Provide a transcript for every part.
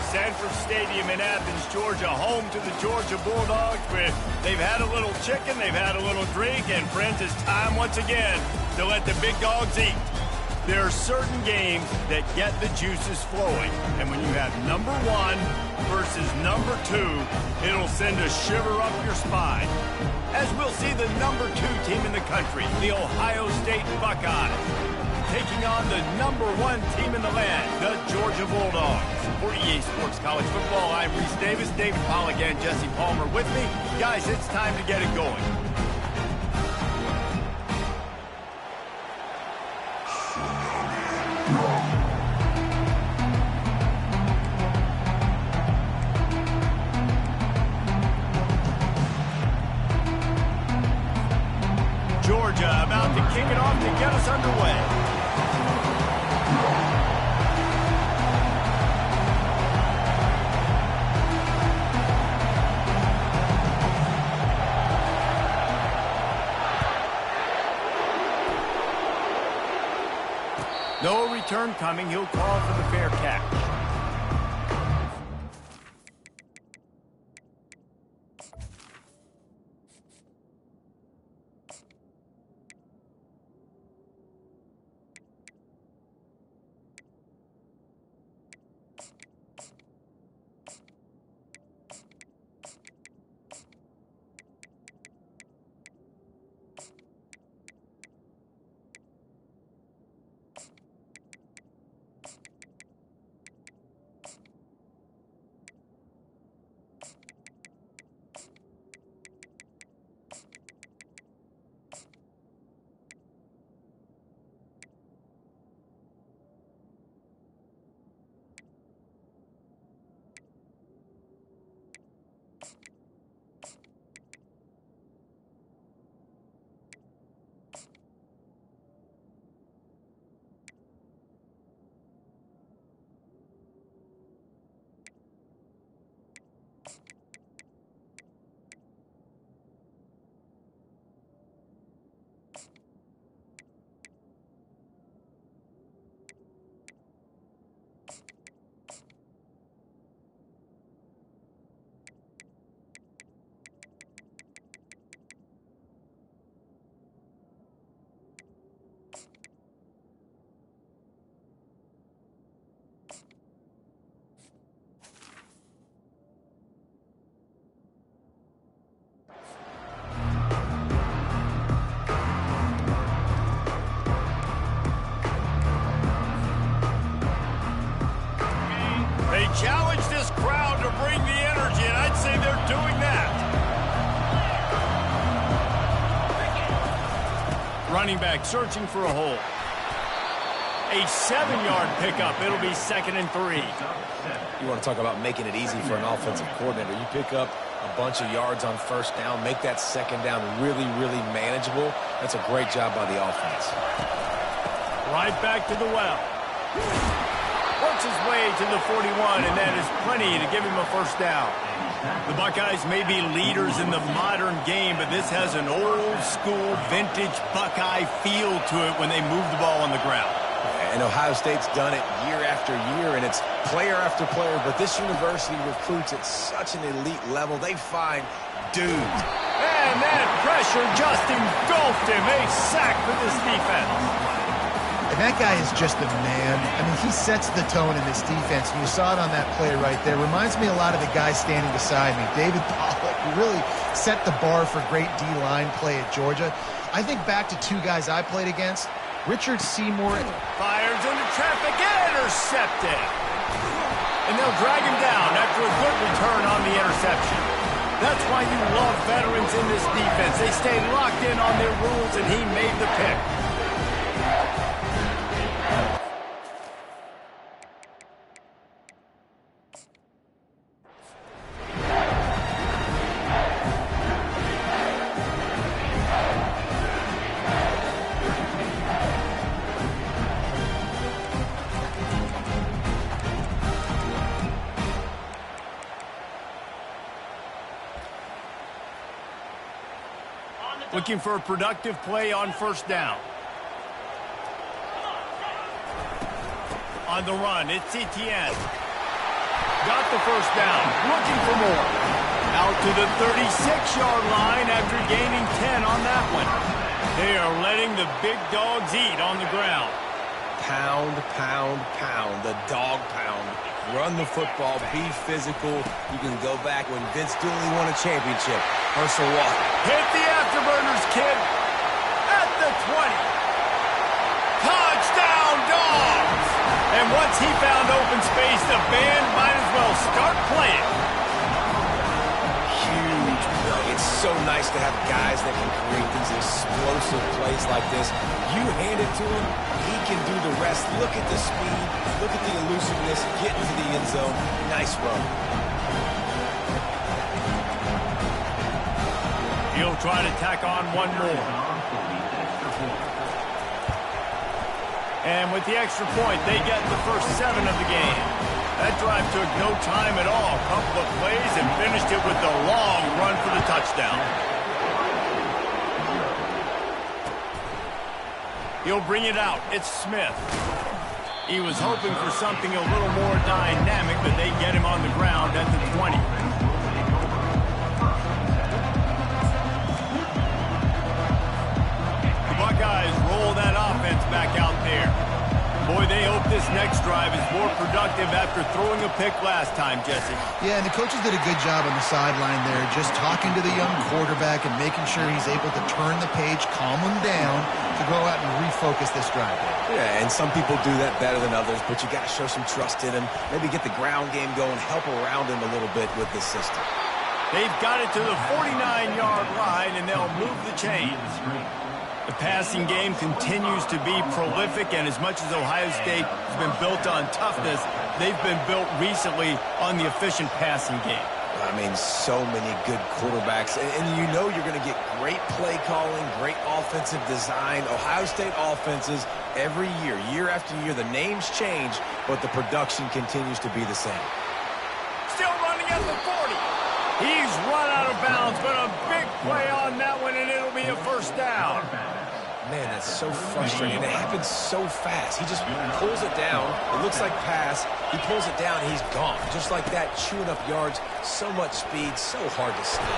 Sanford Stadium in Athens, Georgia, home to the Georgia Bulldogs. They've had a little chicken, they've had a little drink, and friends, it's time once again to let the big dogs eat. There are certain games that get the juices flowing, and when you have number one versus number two, it'll send a shiver up your spine. As we'll see the number two team in the country, the Ohio State Buckeyes, taking on the number one team in the land, the Georgia Bulldogs. For EA Sports College Football, I'm Reese Davis, David Pollack, and Jesse Palmer with me. Guys, it's time to get it going. Georgia about to kick it off to get us underway. No return coming. He'll call for the fair catch. Challenge this crowd to bring the energy, and I'd say they're doing that. Running back searching for a hole. A 7-yard pickup. It'll be 2nd and 3. You want to talk about making it easy for an offensive coordinator. You pick up a bunch of yards on first down, make that second down really, really manageable. That's a great job by the offense. Right back to the well. Works his way to the 41, and that is plenty to give him a first down. The Buckeyes may be leaders in the modern game, but this has an old-school, vintage Buckeye feel to it when they move the ball on the ground. And Ohio State's done it year after year, and it's player after player, but this university recruits at such an elite level. They find dudes. And that pressure just engulfed him. A sack for this defense. And that guy is just a man. I mean, he sets the tone in this defense. And you saw it on that play right there. Reminds me a lot of the guy standing beside me, David Pollack, who really set the bar for great D-line play at Georgia. I think back to two guys I played against. Richard Seymour. Fires into traffic, intercepted. And they'll drag him down after a good return on the interception. That's why you love veterans in this defense. They stay locked in on their rules, and he made the pick. Looking for a productive play on first down. On the run, it's Etienne. Got the first down. Looking for more. Out to the 36-yard line after gaining 10 on that one. They are letting the big dogs eat on the ground. Pound, pound, pound. The dog pound. Run the football. Be physical. You can go back when Vince Dooley won a championship. Herschel Walker. Hit the afterburners, kid. At the 20. Touchdown, Dogs! And once he found open space, the band might as well start playing. Huge play. It's so nice to have guys that can create these explosive plays like this. You hand it to him, he can do the rest. Look at the speed. Look at the elusiveness. Get into the end zone. Nice run. He'll try to tack on one more. And with the extra point, they get the first 7 of the game. That drive took no time at all. A couple of plays and finished it with the long run for the touchdown. He'll bring it out. It's Smith. He was hoping for something a little more dynamic, but they get him on the ground at the 20. The Buckeyes roll that offense back out there. Boy, they hope this next drive is more productive after throwing a pick last time, Jesse. Yeah, and the coaches did a good job on the sideline there, just talking to the young quarterback and making sure he's able to turn the page, calm him down, to go out and refocus this drive. Yeah, and some people do that better than others, but you got to show some trust in him. Maybe get the ground game going, help around him a little bit with this system. They've got it to the 49-yard line, and they'll move the chains. The passing game continues to be prolific, and as much as Ohio State has been built on toughness, they've been built recently on the efficient passing game. I mean, so many good quarterbacks, and you know you're going to get great play calling, great offensive design. Ohio State offenses every year, year after year, the names change, but the production continues to be the same. Still running at the 40. He's run out of bounds, but a big play on that one, and it'll be a first down. Man, that's so frustrating. It happens so fast. He just pulls it down. It looks like pass. He pulls it down, he's gone. Just like that, chewing up yards. So much speed, so hard to stop.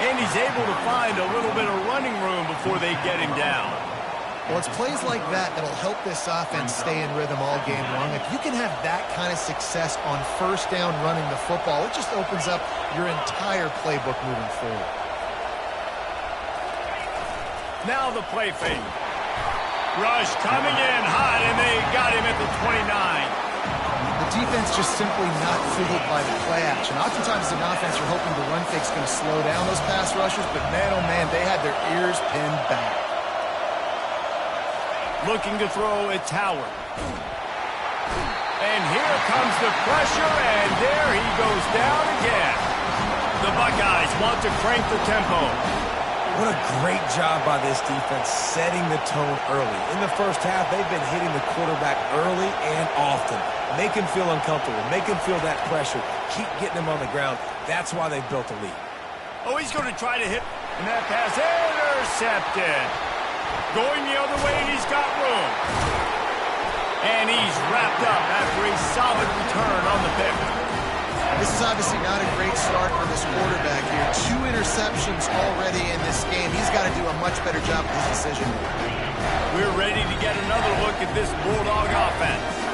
And he's able to find a little bit of running room before they get him down. Well, it's plays like that that'll help this offense stay in rhythm all game long. If you can have that kind of success on first down running the football, it just opens up your entire playbook moving forward. Now the play fake. Rush coming in hot, and they got him at the 29. The defense just simply not fooled by the play action. Oftentimes, an offense, you're hoping the run fake's going to slow down those pass rushers, but man, oh man, they had their ears pinned back. Looking to throw, it's Howard. And here comes the pressure, and there he goes down again. The Buckeyes want to crank the tempo. What a great job by this defense setting the tone early. In the first half, they've been hitting the quarterback early and often. Make him feel uncomfortable. Make him feel that pressure. Keep getting him on the ground. That's why they've built a lead. Oh, he's going to try to hit, and that pass intercepted. Going the other way, and he's got room. And he's wrapped up after a solid return on the pick. This is obviously not a great start for this quarterback here. 2 interceptions already in this game. He's got to do a much better job with his decision. We're ready to get another look at this Bulldog offense.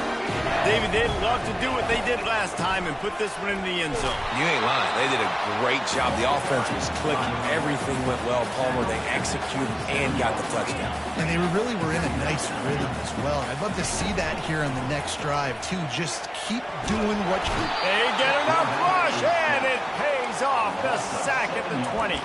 David, they'd love to do what they did last time and put this one in the end zone. You ain't lying. They did a great job. The offense was clicking. Everything went well. Palmer, they executed and got the touchdown. And they really were in a nice rhythm as well. I'd love to see that here on the next drive, too. Just keep doing what you... They get enough rush, and it pays off. The sack at the 20.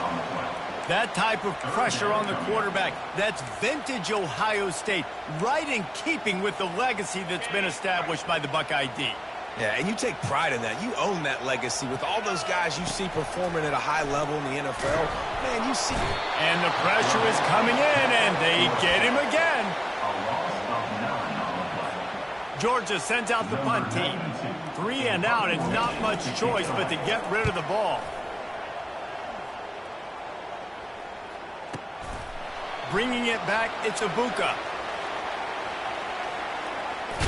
That type of pressure on the quarterback, that's vintage Ohio State, right in keeping with the legacy that's been established by the Buckeye D. Yeah, and you take pride in that. You own that legacy with all those guys you see performing at a high level in the NFL. Man, you see it. And the pressure is coming in, and they get him again. Georgia sends out the punt team. 3 and out, and not much choice but to get rid of the ball. Bringing it back, it's Ibuka.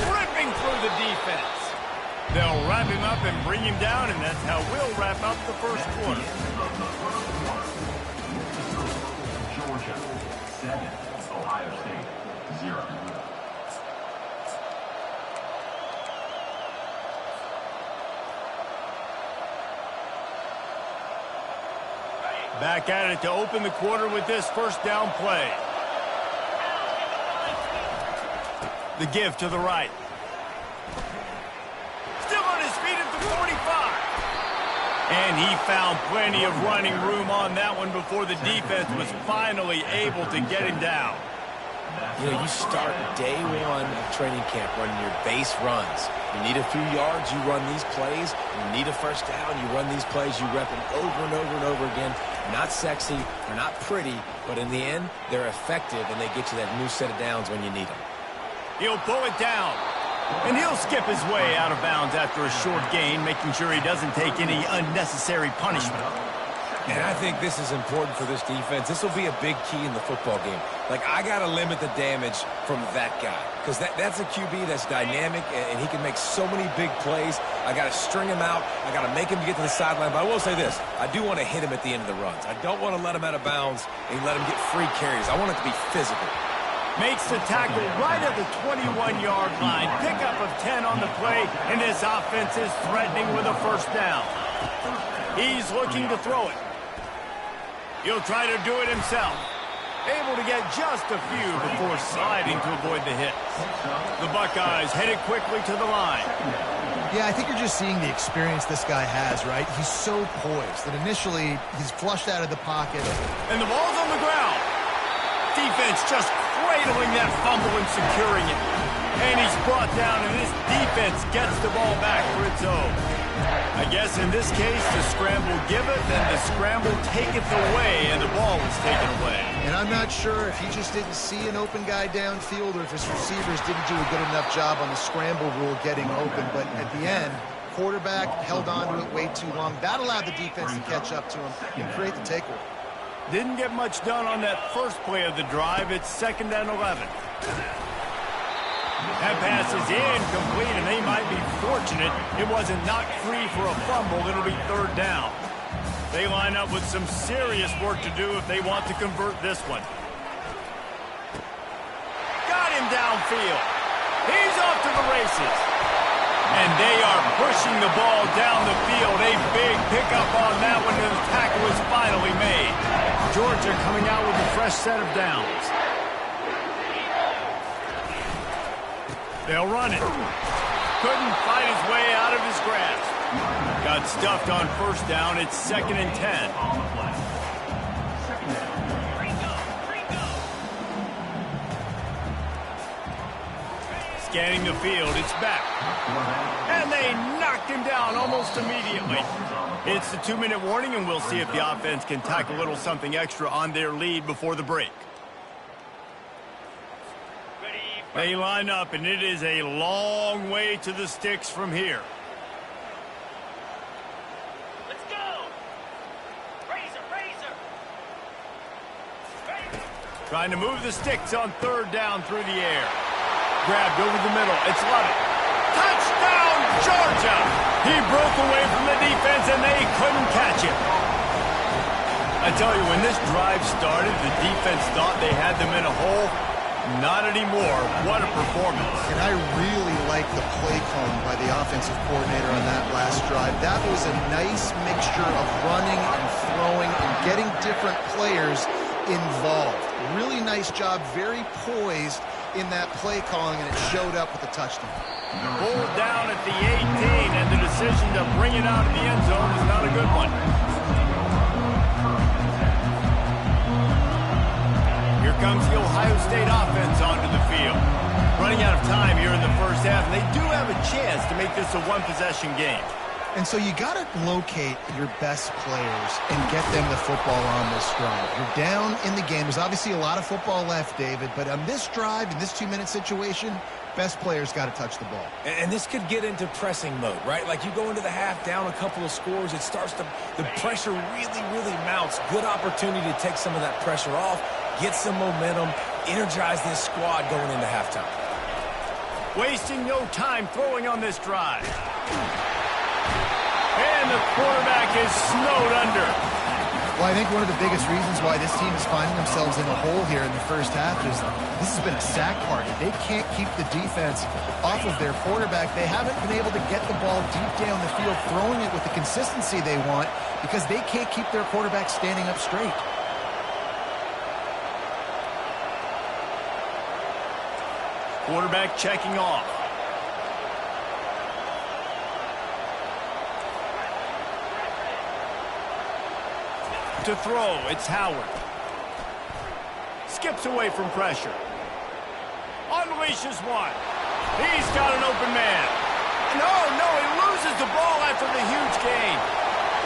Ripping through the defense. They'll wrap him up and bring him down, and that's how we'll wrap up the first quarter. Georgia 7, Ohio State 0. Back at it to open the quarter with this first down play. The give to the right. Still on his feet at the 45. And he found plenty of running room on that one before the defense was finally able to get him down. You know, you start day one of training camp running your base runs. You need a few yards, you run these plays. You need a first down, you run these plays. You rep them over and over and over again. Not sexy, they're not pretty, but in the end, they're effective, and they get you that new set of downs when you need them. He'll pull it down, and he'll skip his way out of bounds after a short gain, making sure he doesn't take any unnecessary punishment. And I think this is important for this defense. This will be a big key in the football game. Like, I got to limit the damage from that guy, because that's a QB that's dynamic, and he can make so many big plays. I got to string him out. I got to make him get to the sideline. But I will say this. I do want to hit him at the end of the runs. I don't want to let him out of bounds and let him get free carries. I want it to be physical. Makes the tackle right at the 21-yard line. Pickup of 10 on the play, and this offense is threatening with a first down. He's looking to throw it. He'll try to do it himself. Able to get just a few before sliding to avoid the hit. The Buckeyes headed quickly to the line. Yeah, I think you're just seeing the experience this guy has, right? He's so poised that initially he's flushed out of the pocket. And the ball's on the ground. Defense just cradling that fumble and securing it. And he's brought down, and this defense gets the ball back for its own. I guess in this case, the scramble give it, then the scramble take it away, and the ball was taken away. And I'm not sure if he just didn't see an open guy downfield or if his receivers didn't do a good enough job on the scramble rule getting open. But at the end, quarterback held on to it way too long. That allowed the defense to catch up to him and create the takeaway. Didn't get much done on that first play of the drive. It's 2nd and 11. That pass is incomplete, and they might be fortunate it wasn't knocked free for a fumble. It'll be 3rd down. They line up with some serious work to do if they want to convert this one. Got him downfield. He's off to the races. And they are pushing the ball down the field. A big pickup on that one, and the tackle is finally made. Georgia coming out with a fresh set of downs. They'll run it. Couldn't fight his way out of his grasp. Got stuffed on first down. It's 2nd and 10. Scanning the field. It's back. And they knocked him down almost immediately. It's the 2-minute warning, and we'll see if the offense can tack a little something extra on their lead before the break. They line up, and it is a long way to the sticks from here. Let's go! Razor, razor! Trying to move the sticks on 3rd down through the air. Grabbed over the middle. It's Lovett. Touchdown, Georgia! He broke away from the defense, and they couldn't catch him. I tell you, when this drive started, the defense thought they had them in a hole. Not anymore. What a performance. And I really like the play calling by the offensive coordinator on that last drive. That was a nice mixture of running and throwing and getting different players involved. Really nice job, very poised in that play calling, and it showed up with a touchdown. Pulled down at the 18, and the decision to bring it out of the end zone is not a good one. Here comes the Ohio State offense onto the field. Running out of time here in the first half, and they do have a chance to make this a one-possession game. And so you got to locate your best players and get them the football on this drive. You're down in the game. There's obviously a lot of football left, David, but on this drive, in this 2-minute situation, best players got to touch the ball. And this could get into pressing mode, right? Like you go into the half down a couple of scores, it starts to, the pressure really mounts. Good opportunity to take some of that pressure off, get some momentum, energize this squad going into halftime. Wasting no time throwing on this drive. And the quarterback is snowed under. Well, I think one of the biggest reasons why this team is finding themselves in a hole here in the first half is this has been a sack party. They can't keep the defense off of their quarterback. They haven't been able to get the ball deep down the field, throwing it with the consistency they want because they can't keep their quarterback standing up straight. Quarterback checking off. To throw, it's Howard. Skips away from pressure. Unleashes one. He's got an open man. No, he loses the ball after the huge gain.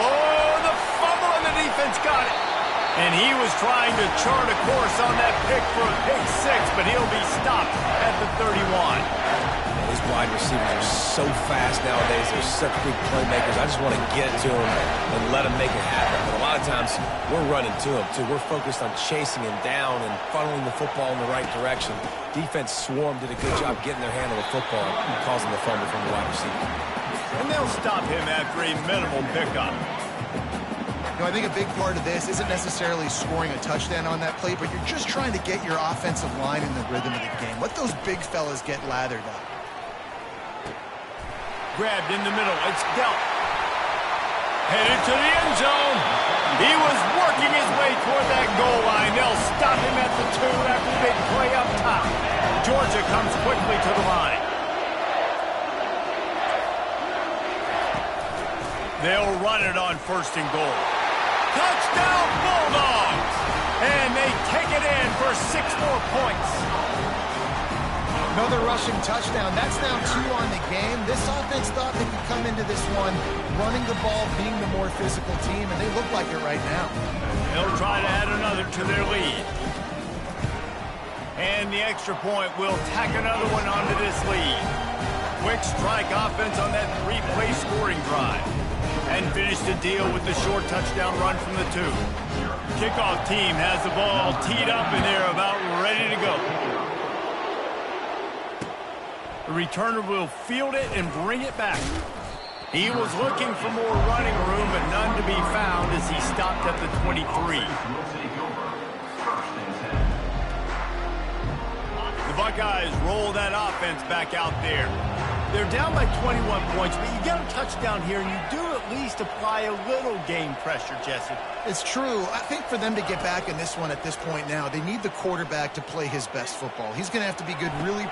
Oh, the fumble and the defense got it. And he was trying to chart a course on that pick for a pick six, but he'll be stopped at the 31. These wide receivers are so fast nowadays. They're such big playmakers. I just want to get it to them and let them make it happen. But a lot of times, we're running to them, too. We're focused on chasing him down and funneling the football in the right direction. Defense swarm did a good job getting their hand on the football and causing the fumble from the wide receiver. And they'll stop him after a minimal pickup. I think a big part of this isn't necessarily scoring a touchdown on that play, but you're just trying to get your offensive line in the rhythm of the game. Let those big fellas get lathered up. Grabbed in the middle. It's dealt. Headed to the end zone. He was working his way toward that goal line. They'll stop him at the 2 after the big play up top. Georgia comes quickly to the line. They'll run it on 1st and goal. Touchdown Bulldogs! And they take it in for 6 more points. Another rushing touchdown. That's now 2 on the game. This offense thought they could come into this one running the ball, being the more physical team, and they look like it right now. They'll try to add another to their lead. And the extra point will tack another one onto this lead. Quick strike offense on that 3-play scoring drive. And finish the deal with the short touchdown run from the 2. Kickoff team has the ball teed up, and they're about ready to go. The returner will field it and bring it back. He was looking for more running room, but none to be found as he stopped at the 23. The Buckeyes roll that offense back out there. They're down by 21 points, but you get a touchdown here, and you do at least apply a little game pressure, Jesse. It's true. I think for them to get back in this one at this point now, they need the quarterback to play his best football. He's going to have to be good really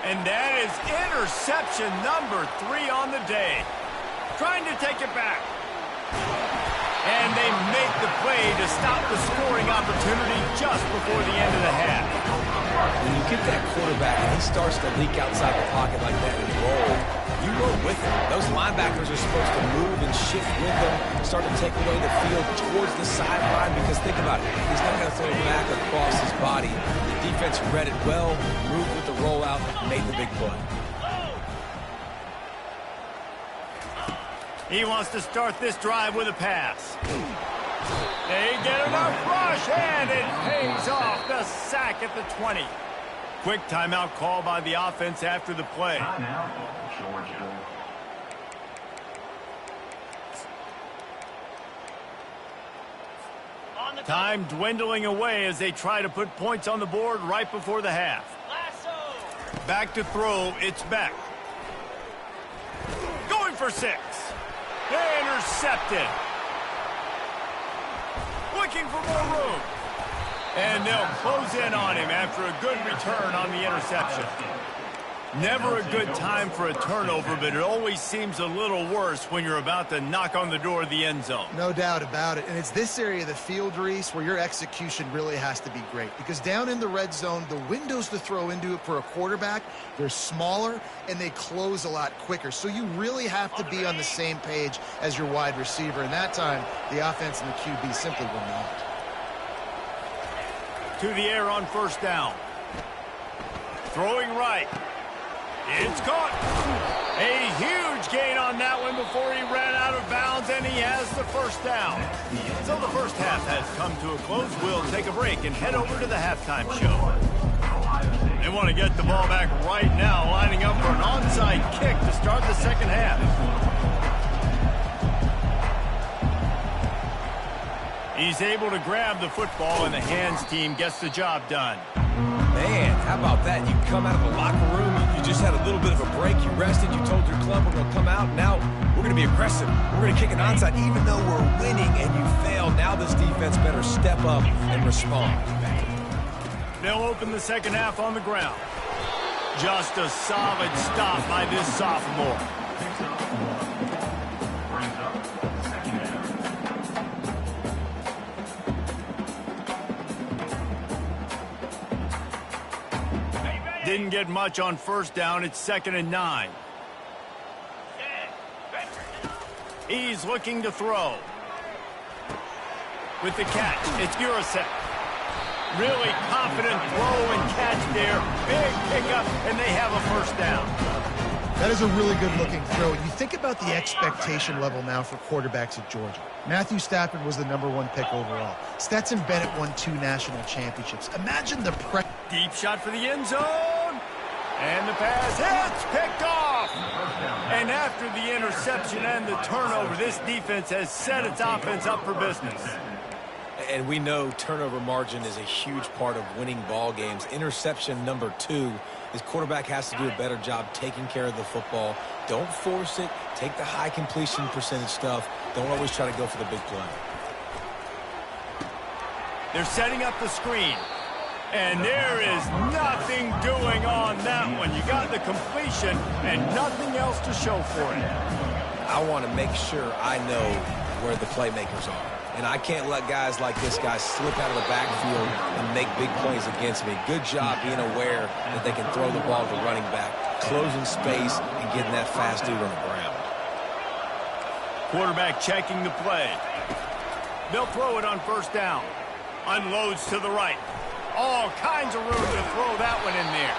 And that is interception number 3 on the day. Trying to take it back. And they make the play to stop the scoring opportunity just before the end of the half. When you get that quarterback and he starts to leak outside the pocket like that and roll, you roll with him. Those linebackers are supposed to move and shift with him, start to take away the field towards the sideline, because think about it. He's not going to throw it back across his body. The defense read it well, moved with the rollout, made the big play. He wants to start this drive with a pass. They get enough rush, and it pays off. The sack at the 20. Quick timeout call by the offense after the play. Timeout, Georgia. Time dwindling away as they try to put points on the board right before the half. Lasso. Back to throw, it's Beck. Going for 6. Intercepted. Looking for more room. And they'll close in on him after a good return on the interception. Never a good time for a turnover, but it always seems a little worse when you're about to knock on the door of the end zone. No doubt about it. And it's this area of the field, Reese, where your execution really has to be great. Because down in the red zone, the windows to throw into it for a quarterback, they're smaller and they close a lot quicker. So you really have to be on the same page as your wide receiver. And that time, the offense and the QB simply will not. To the air on 1st down. Throwing right. It's caught. A huge gain on that one before he ran out of bounds, and he has the 1st down. So the first half has come to a close. We'll take a break and head over to the halftime show. They want to get the ball back right now, lining up for an onside kick to start the second half. He's able to grab the football, and the hands team gets the job done. Man, how about that? You come out of the locker room, you just had a little bit of a break, you rested, you told your club we're going to come out, now we're going to be aggressive. We're going to kick an onside even though we're winning and you failed. Now this defense better step up and respond. They'll open the second half on the ground. Just a solid stop by this sophomore. Didn't get much on first down. It's 2nd and 9. He's looking to throw. With the catch, it's Urasek. Really confident throw and catch there. Big pickup, and they have a first down. That is a really good-looking throw. You think about the expectation level now for quarterbacks at Georgia. Matthew Stafford was the #1 pick overall. Stetson Bennett won 2 national championships. Imagine the pressure. Deep shot for the end zone. And the pass hits, picked off. And after the interception and the turnover, this defense has set its offense up for business. And we know turnover margin is a huge part of winning ball games. Interception number 2. His quarterback has to do a better job taking care of the football. Don't force it. Take the high completion percentage stuff. Don't always try to go for the big play. They're setting up the screen. And there is nothing doing on that one. You got the completion and nothing else to show for it. I want to make sure I know where the playmakers are. And I can't let guys like this guy slip out of the backfield and make big plays against me. Good job being aware that they can throw the ball to the running back, closing space, and getting that fast dude on the ground. Quarterback checking the play. They'll throw it on first down. Unloads to the right. All kinds of room to throw that one in there.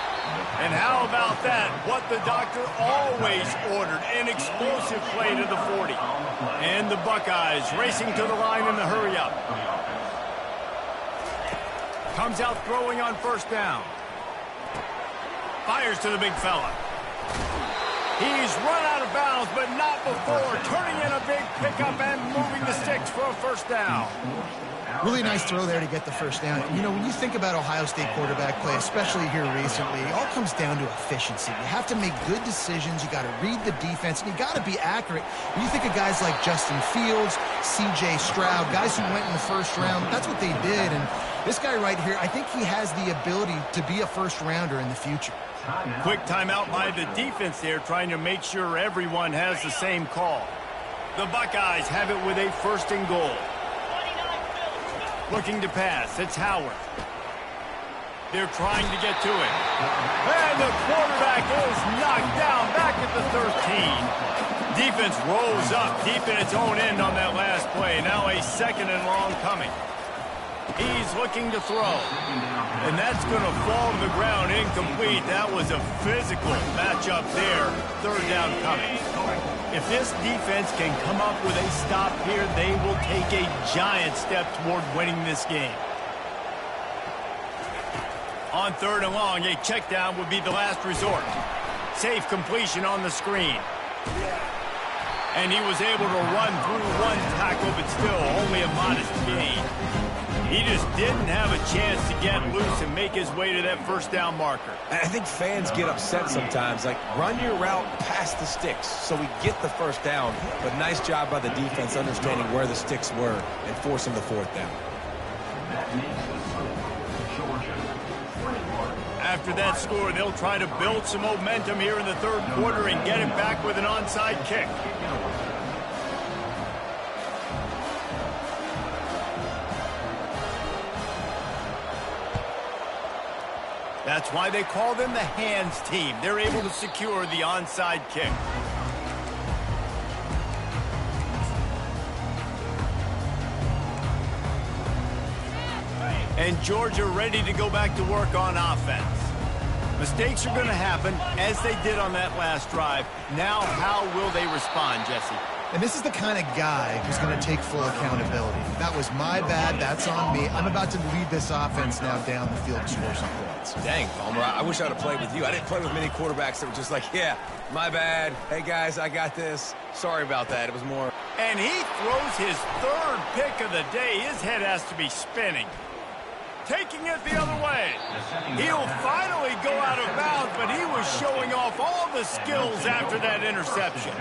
And how about that? What the doctor always ordered, an explosive play to the 40. And the Buckeyes racing to the line in the hurry-up. Comes out throwing on first down. Fires to the big fella. He's run out of bounds, but not before turning in a big pickup and moving the sticks for a first down. Really nice throw there to get the first down. You know, when you think about Ohio State quarterback play, especially here recently, it all comes down to efficiency. You have to make good decisions. You got to read the defense, and you got to be accurate. When you think of guys like Justin Fields, C.J. Stroud, guys who went in the first round, that's what they did. And this guy right here, I think he has the ability to be a first-rounder in the future. Quick timeout by the defense there, trying to make sure everyone has the same call. The Buckeyes have it with a 1st and goal. Looking to pass. It's Howard. They're trying to get to it. And the quarterback is knocked down back at the 13. Defense rolls up deep in its own end on that last play. Now a 2nd and long coming. He's looking to throw. And that's going to fall to the ground incomplete. That was a physical matchup there. 3rd down coming. If this defense can come up with a stop here, they will take a giant step toward winning this game. On 3rd and long, a check down would be the last resort. Safe completion on the screen. And he was able to run through 1 tackle, but still only a modest gain. He just didn't have a chance to get loose and make his way to that first down marker. I think fans get upset sometimes. Like, run your route past the sticks so we get the first down. But nice job by the defense understanding where the sticks were and forcing the 4th down. After that score, they'll try to build some momentum here in the 3rd quarter and get it back with an onside kick. That's why they call them the hands team. They're able to secure the onside kick. And Georgia ready to go back to work on offense. Mistakes are going to happen, as they did on that last drive. Now, how will they respond, Jesse? And this is the kind of guy who's going to take full accountability. That was my bad. That's on me. I'm about to lead this offense now down the field to score some points. Dang, Palmer, I wish I would have played with you. I didn't play with many quarterbacks that were just like, yeah, my bad. Hey, guys, I got this. Sorry about that. It was more... And he throws his third pick of the day. His head has to be spinning. Taking it the other way. He'll finally go out of bounds, but he was showing off all the skills after that interception.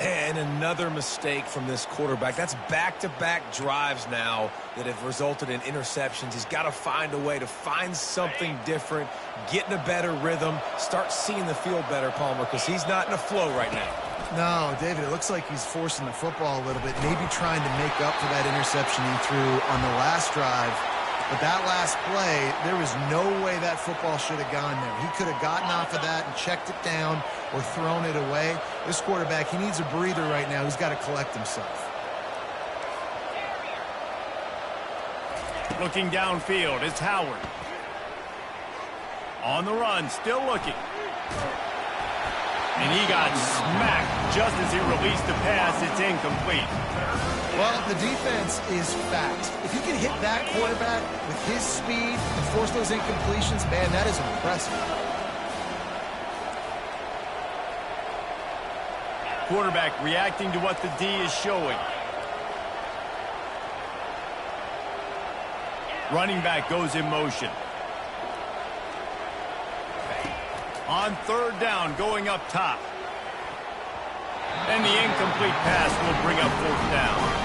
And another mistake from this quarterback. That's back-to-back drives now that have resulted in interceptions. He's got to find a way to find something different, get in a better rhythm, start seeing the field better, Palmer, because he's not in a flow right now. No, David, it looks like he's forcing the football a little bit, maybe trying to make up for that interception he threw on the last drive. But that last play, there was no way that football should have gone there. He could have gotten off of that and checked it down or thrown it away. This quarterback, he needs a breather right now. He's got to collect himself. Looking downfield, it's Howard. On the run, still looking. And he got smacked just as he released the pass. It's incomplete. Well, the defense is fact. If he can hit that quarterback with his speed and force those incompletions, man, that is impressive. Quarterback reacting to what the D is showing. Running back goes in motion. On third down, going up top. And the incomplete pass will bring up fourth down.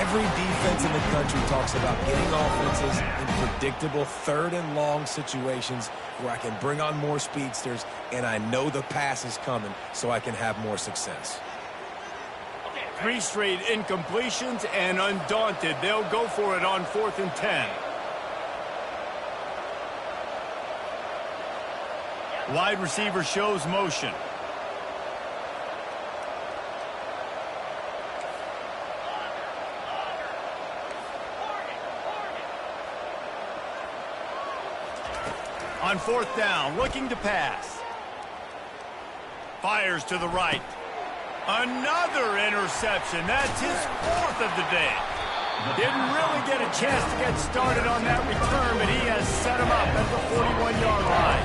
Every defense in the country talks about getting offenses in predictable third and long situations where I can bring on more speedsters and I know the pass is coming so I can have more success. 3 straight incompletions, and undaunted, they'll go for it on 4th and 10. Wide receiver shows motion. On 4th down, looking to pass. Fires to the right. Another interception. That's his 4th of the day. Didn't really get a chance to get started on that return, but he has set him up at the 41-yard line.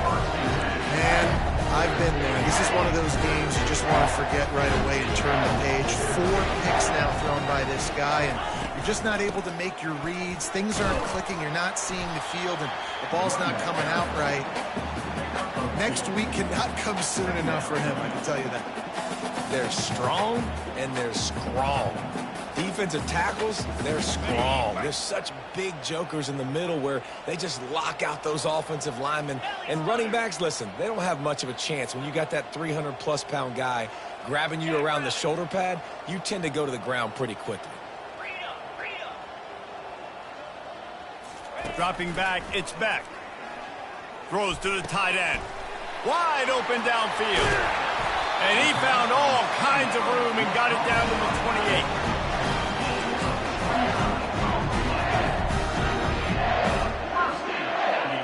Man, I've been there. This is one of those games you just want to forget right away and turn the page. 4 picks now thrown by this guy, and you're just not able to make your reads. Things aren't clicking. You're not seeing the field, and the ball's not coming out right. Next week cannot come soon enough for him, I can tell you that. They're strong and they're strong. Defensive tackles, they're strong. There's such big jokers in the middle where they just lock out those offensive linemen. And running backs, listen, they don't have much of a chance. When you got that 300-plus pound guy grabbing you around the shoulder pad, you tend to go to the ground pretty quickly. Dropping back, it's Beck. Throws to the tight end. Wide open downfield. And he found all kinds of room and got it down to the 28.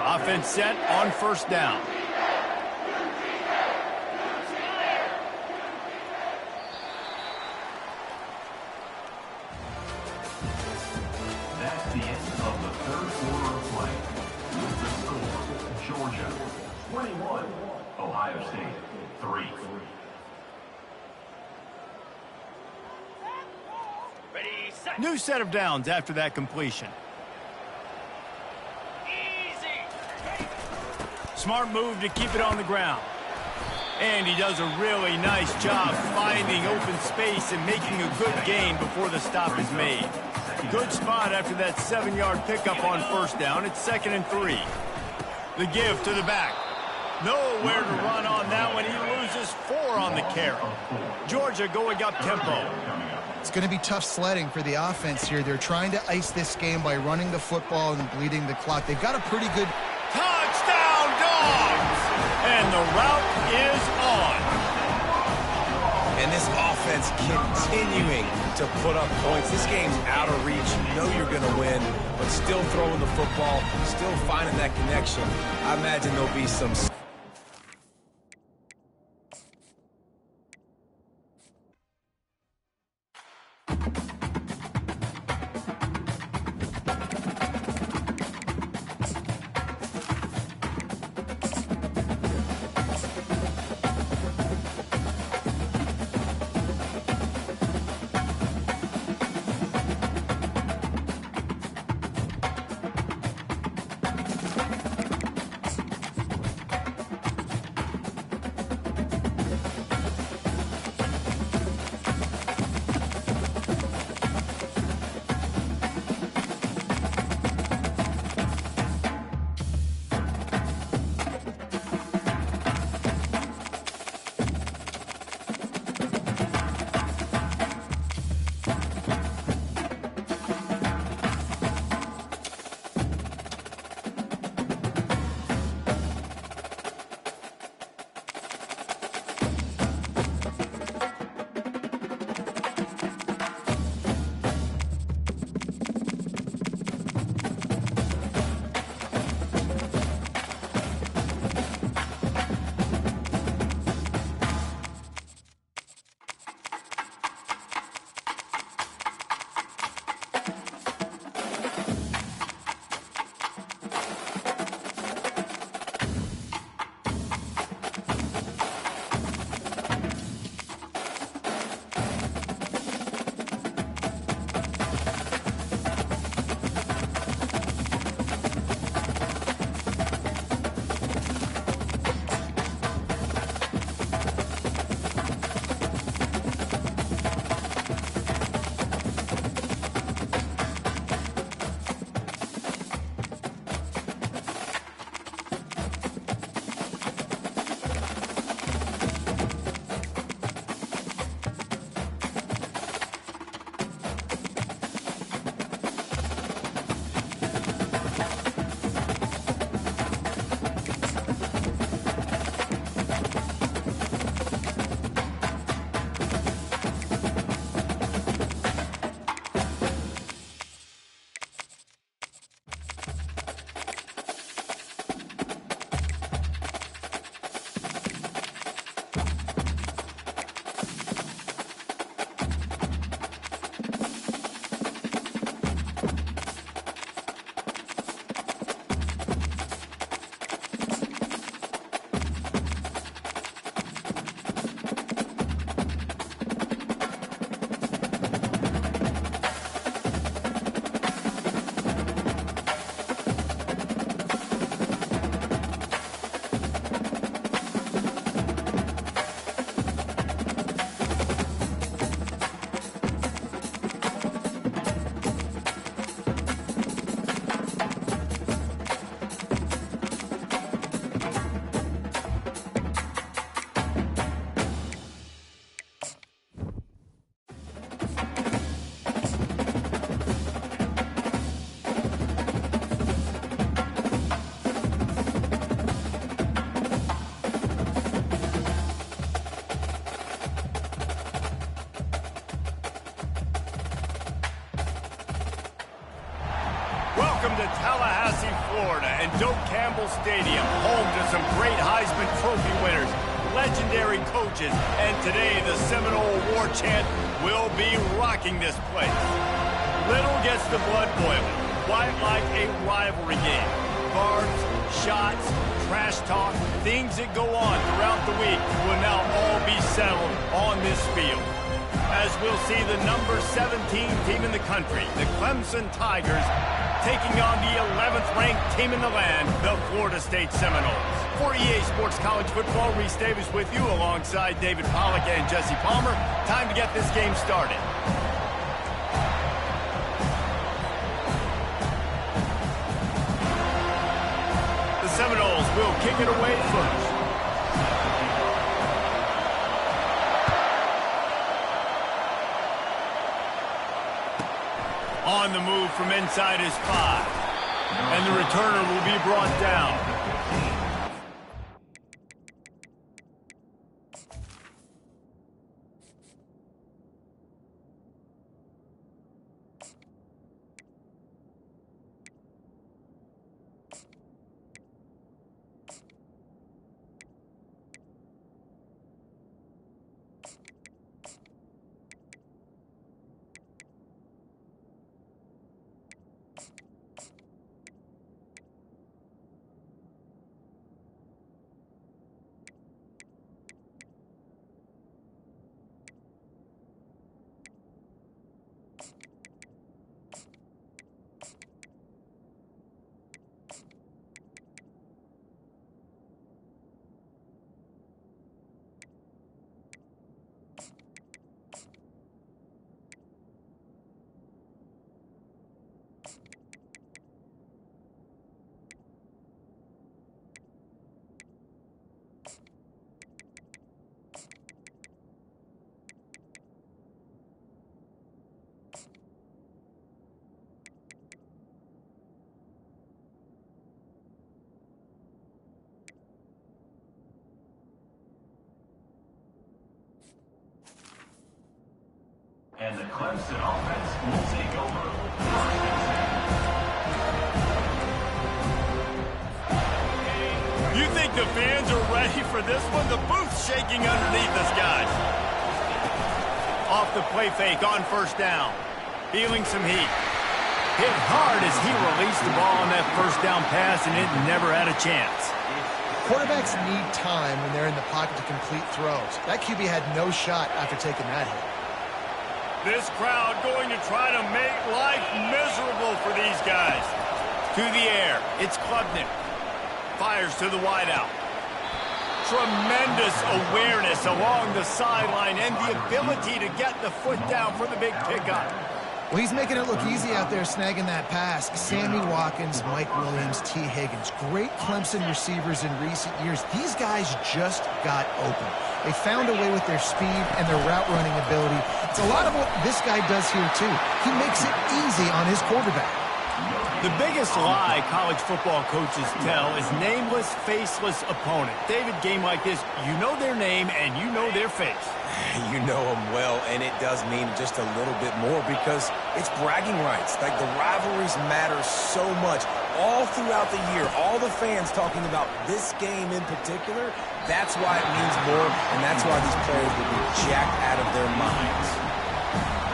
Offense set on 1st down. That's the end of the 3rd quarter of play. With the score, Georgia 21, Ohio State 3. Ready, set. New set of downs after that completion. Easy. Smart move to keep it on the ground. And he does a really nice job finding open space and making a good gain before the stop is made. Good spot after that 7-yard pickup on 1st down. It's 2nd and 3. The give to the back. Nowhere to run on that one. He loses 4 on the carry. Georgia going up tempo. It's going to be tough sledding for the offense here. They're trying to ice this game by running the football and bleeding the clock. They've got a pretty good... Touchdown, Dogs! And the route is on. And this offense continuing to put up points. This game's out of reach. You know you're going to win, but still throwing the football, still finding that connection. I imagine there'll be some... Welcome to Tallahassee, Florida, and Doak Campbell Stadium, home to some great Heisman Trophy winners, legendary coaches, and today the Seminole War Chant will be rocking this place. Little gets the blood boiling, quite like a rivalry game. Barbs, shots, trash talk, things that go on throughout the week will now all be settled on this field. As we'll see the number 17 team in the country, the Clemson Tigers, taking on the 11th ranked team in the land, the Florida State Seminoles. For EA Sports College Football, Reese Davis with you alongside David Pollack and Jesse Palmer. Time to get this game started. The Seminoles will kick it away first. On the move from inside his 5. And the returner will be brought down. And the Clemson offense will take over. You think the fans are ready for this one? The booth's shaking underneath us, guys. Off the play fake on first down. Feeling some heat. Hit hard as he released the ball on that first down pass, and it never had a chance. Quarterbacks need time when they're in the pocket to complete throws. That QB had no shot after taking that hit. This crowd going to try to make life miserable for these guys. To the air, it's Klubnik. Fires to the wideout. Tremendous awareness along the sideline and the ability to get the foot down for the big pickup. Well, he's making it look easy out there snagging that pass. Sammy Watkins, Mike Williams, T. Higgins. Great Clemson receivers in recent years. These guys just got open. They found a way with their speed and their route running ability. It's a lot of what this guy does here, too. He makes it easy on his quarterback. The biggest lie college football coaches tell is nameless, faceless opponent. David, game like this, you know their name and you know their face. You know them well, and it does mean just a little bit more because it's bragging rights. Like, the rivalries matter so much all throughout the year. All the fans talking about this game in particular, that's why it means more, and that's why these players will be jacked out of their minds.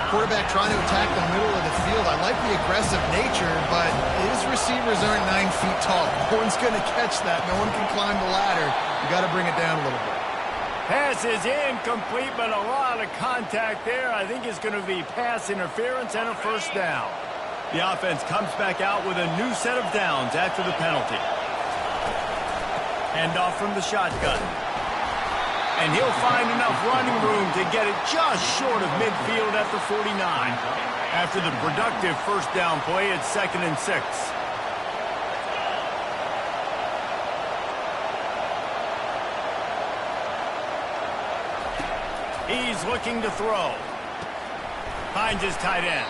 Quarterback trying to attack the middle of the field. I like the aggressive nature, but his receivers aren't 9 feet tall. No one's going to catch that. No one can climb the ladder. You got to bring it down a little bit. Pass is incomplete, but a lot of contact there. I think it's going to be pass interference and a first down. The offense comes back out with a new set of downs after the penalty. Hand off from the shotgun. And he'll find enough running room to get it just short of midfield at the 49. After the productive first down play, it's 2nd and 6. He's looking to throw. Finds his tight end.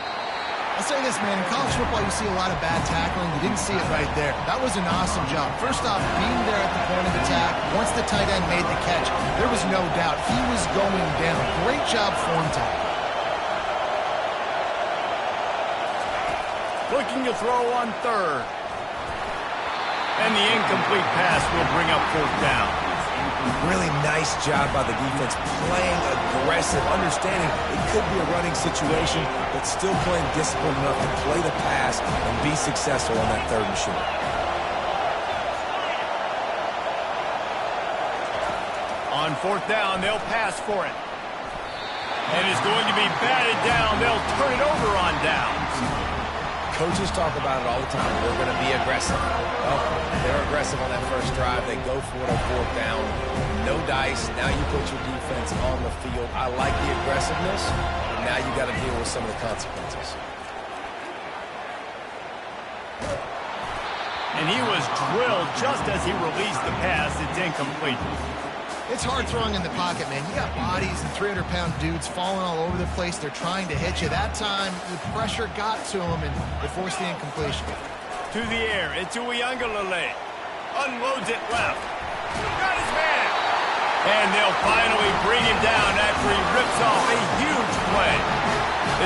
I'll say this, man. In college football, you see a lot of bad tackling. You didn't see it right there. That was an awesome job. First off, being there at the point of attack, once the tight end made the catch, there was no doubt he was going down. Great job form tackle. Looking to throw on third. And the incomplete pass will bring up fourth down. Really nice job by the defense, playing aggressive, understanding it could be a running situation, but still playing disciplined enough to play the pass and be successful on that third and short. On fourth down, they'll pass for it. And it's going to be batted down. They'll turn it over on downs. Coaches talk about it all the time. We're going to be aggressive. Well, they're aggressive on that first drive. They go for it on fourth down. No dice. Now you put your defense on the field. I like the aggressiveness. But now you got to deal with some of the consequences. And he was drilled just as he released the pass. It's incomplete. It's hard throwing in the pocket, man. You got bodies and 300-pound dudes falling all over the place. They're trying to hit you. That time, the pressure got to him, and it forced the incompletion. To the air. It's Uiagalelei. Unloads it left. Got his man. And they'll finally bring him down after he rips off a huge play.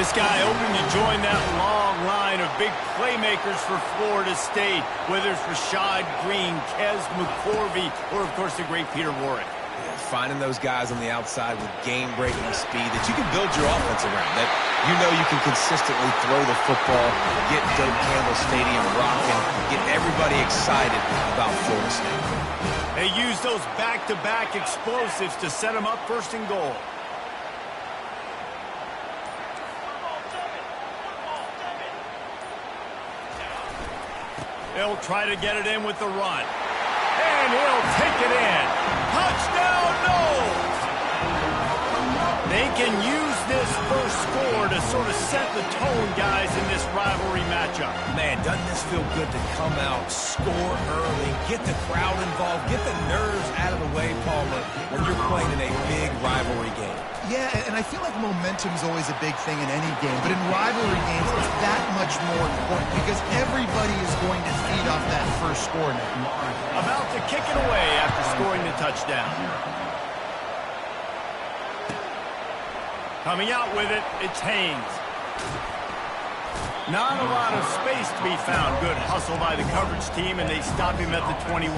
This guy hoping to join that long line of big playmakers for Florida State, whether it's Rashad Green, Kez McCorvey, or, of course, the great Peter Warrick. Finding those guys on the outside with game-breaking speed that you can build your offense around, that you know you can consistently throw the football, get Doak Campbell Stadium rocking, get everybody excited about Florida State. They use those back-to-back explosives to set them up first and goal. They'll try to get it in with the run. And he'll take it in. Touchdown, Noles! They can use this first score to sort of set the tone, guys, in this rivalry matchup. Man, doesn't this feel good to come out, score early, get the crowd involved, get the nerves out of the way, Palmer, when you're playing in a big rivalry game. Yeah, and I feel like momentum's always a big thing in any game, but in rivalry games, it's that much more important because everybody is going to feed off that first score now. About to kick it away after scoring the touchdown. Coming out with it, it's Haynes. Not a lot of space to be found. Good hustle by the coverage team, and they stop him at the 21.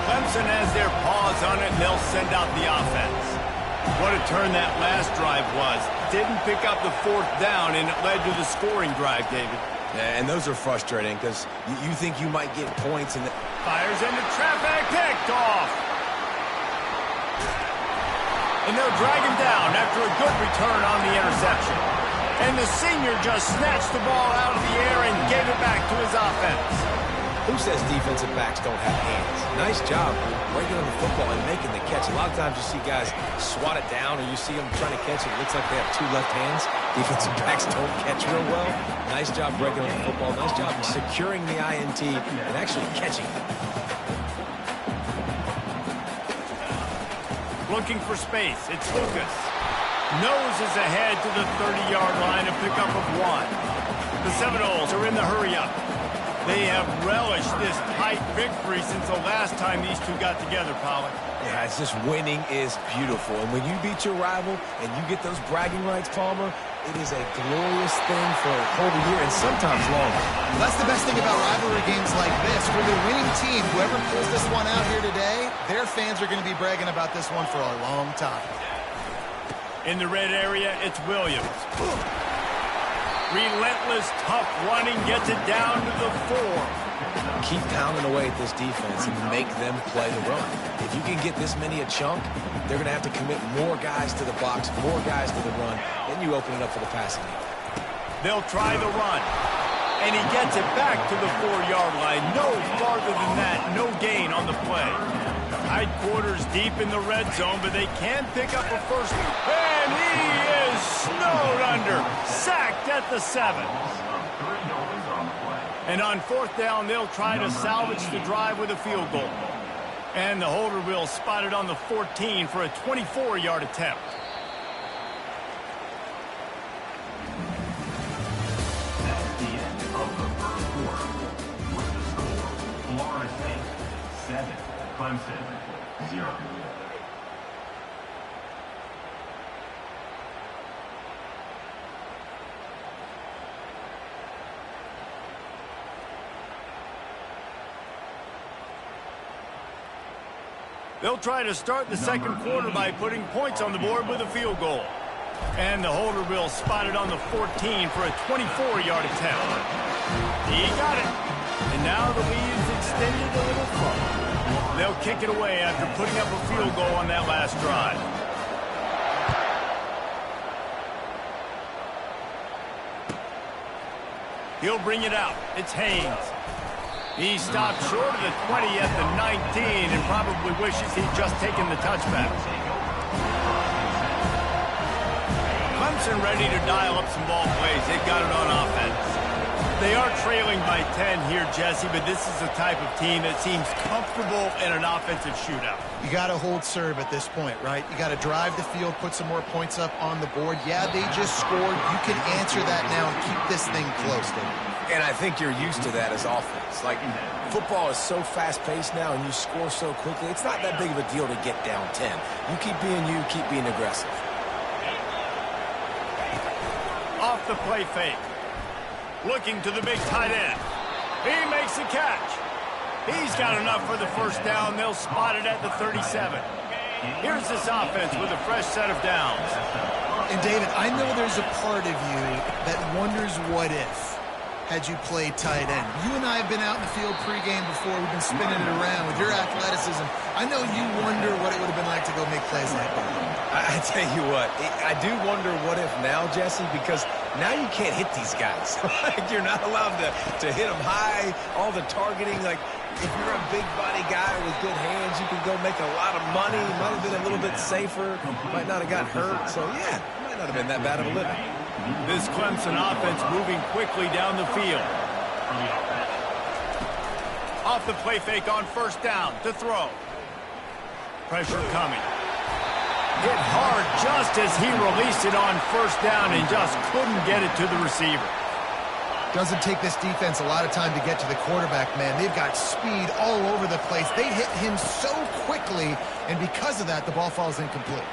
Clemson has their paws on it, and they'll send out the offense. What a turn that last drive was. Didn't pick up the fourth down, and it led to the scoring drive, David. Yeah, and those are frustrating because you think you might get points. Fires into traffic, picked off. And they'll drag him down after a good return on the interception. And the senior just snatched the ball out of the air and gave it back to his offense. Who says defensive backs don't have hands? Nice job breaking on the football and making the catch. A lot of times you see guys swat it down or you see them trying to catch it. It looks like they have two left hands. Defensive backs don't catch real well. Nice job breaking on the football. Nice job securing the INT and actually catching it. Looking for space. It's Lucas. Nose is ahead to the 30-yard line, a pickup of 1. The Seminoles are in the hurry-up. They have relished this tight victory since the last time these two got together, Pollack. Yeah, it's just winning is beautiful. And when you beat your rival and you get those bragging rights, Palmer, it is a glorious thing for a whole year and sometimes longer. That's the best thing about rivalry games like this. For the winning team, whoever pulls this one out here today, their fans are going to be bragging about this one for a long time. In the red area, it's Williams. Relentless, tough running gets it down to the 4. Keep pounding away at this defense and make them play the run. If you can get this many a chunk, they're going to have to commit more guys to the box, more guys to the run. Then you open it up for the passing game. They'll try the run. And he gets it back to the 4-yard line. No farther than that. No gain on the play. Tight quarters deep in the red zone, but they can pick up a first. And he is snowed under. Sacked at the 7. And on fourth down, they'll try to salvage the drive with a field goal. And the holder will spot it on the 14 for a 24-yard attempt. That's the end of the first quarter. With the score, Florida State 7, Clemson 0. They'll try to start the second quarter by putting points on the board with a field goal. And the holder will spot it on the 14 for a 24-yard attempt. He got it. And now the lead's extended a little further. They'll kick it away after putting up a field goal on that last drive. He'll bring it out. It's Haynes. He stopped short of the 20 at the 19 and probably wishes he'd just taken the touchback. Clemson ready to dial up some ball plays. They've got it on offense. They are trailing by 10 here, Jesse, but this is the type of team that seems comfortable in an offensive shootout. You got to hold serve at this point, right? You got to drive the field, put some more points up on the board. Yeah, they just scored. You can answer that now and keep this thing close, David. And I think you're used to that as offense. Like, football is so fast-paced now and you score so quickly, it's not that big of a deal to get down 10. You keep being you, keep being aggressive. Off the play fake. Looking to the big tight end. He makes the catch. He's got enough for the first down. They'll spot it at the 37. Here's this offense with a fresh set of downs. And, David, I know there's a part of you that wonders what if had you played tight end. You and I have been out in the field pregame before. We've been spinning it around with your athleticism. I know you wonder what it would have been like to go make plays like that. I tell you what, I do wonder what if now, Jesse, because now you can't hit these guys. You're not allowed to hit them high, all the targeting. Like, if you're a big body guy with good hands, you can go make a lot of money. Might have been a little bit safer. Might not have got hurt. So, yeah, might not have been that bad of a living. This Clemson offense moving quickly down the field. Off the play fake on first down to throw. Pressure coming. Hit hard just as he released it on first down and just couldn't get it to the receiver. Doesn't take this defense a lot of time to get to the quarterback, man. They've got speed all over the place. They hit him so quickly, and because of that, the ball falls incomplete.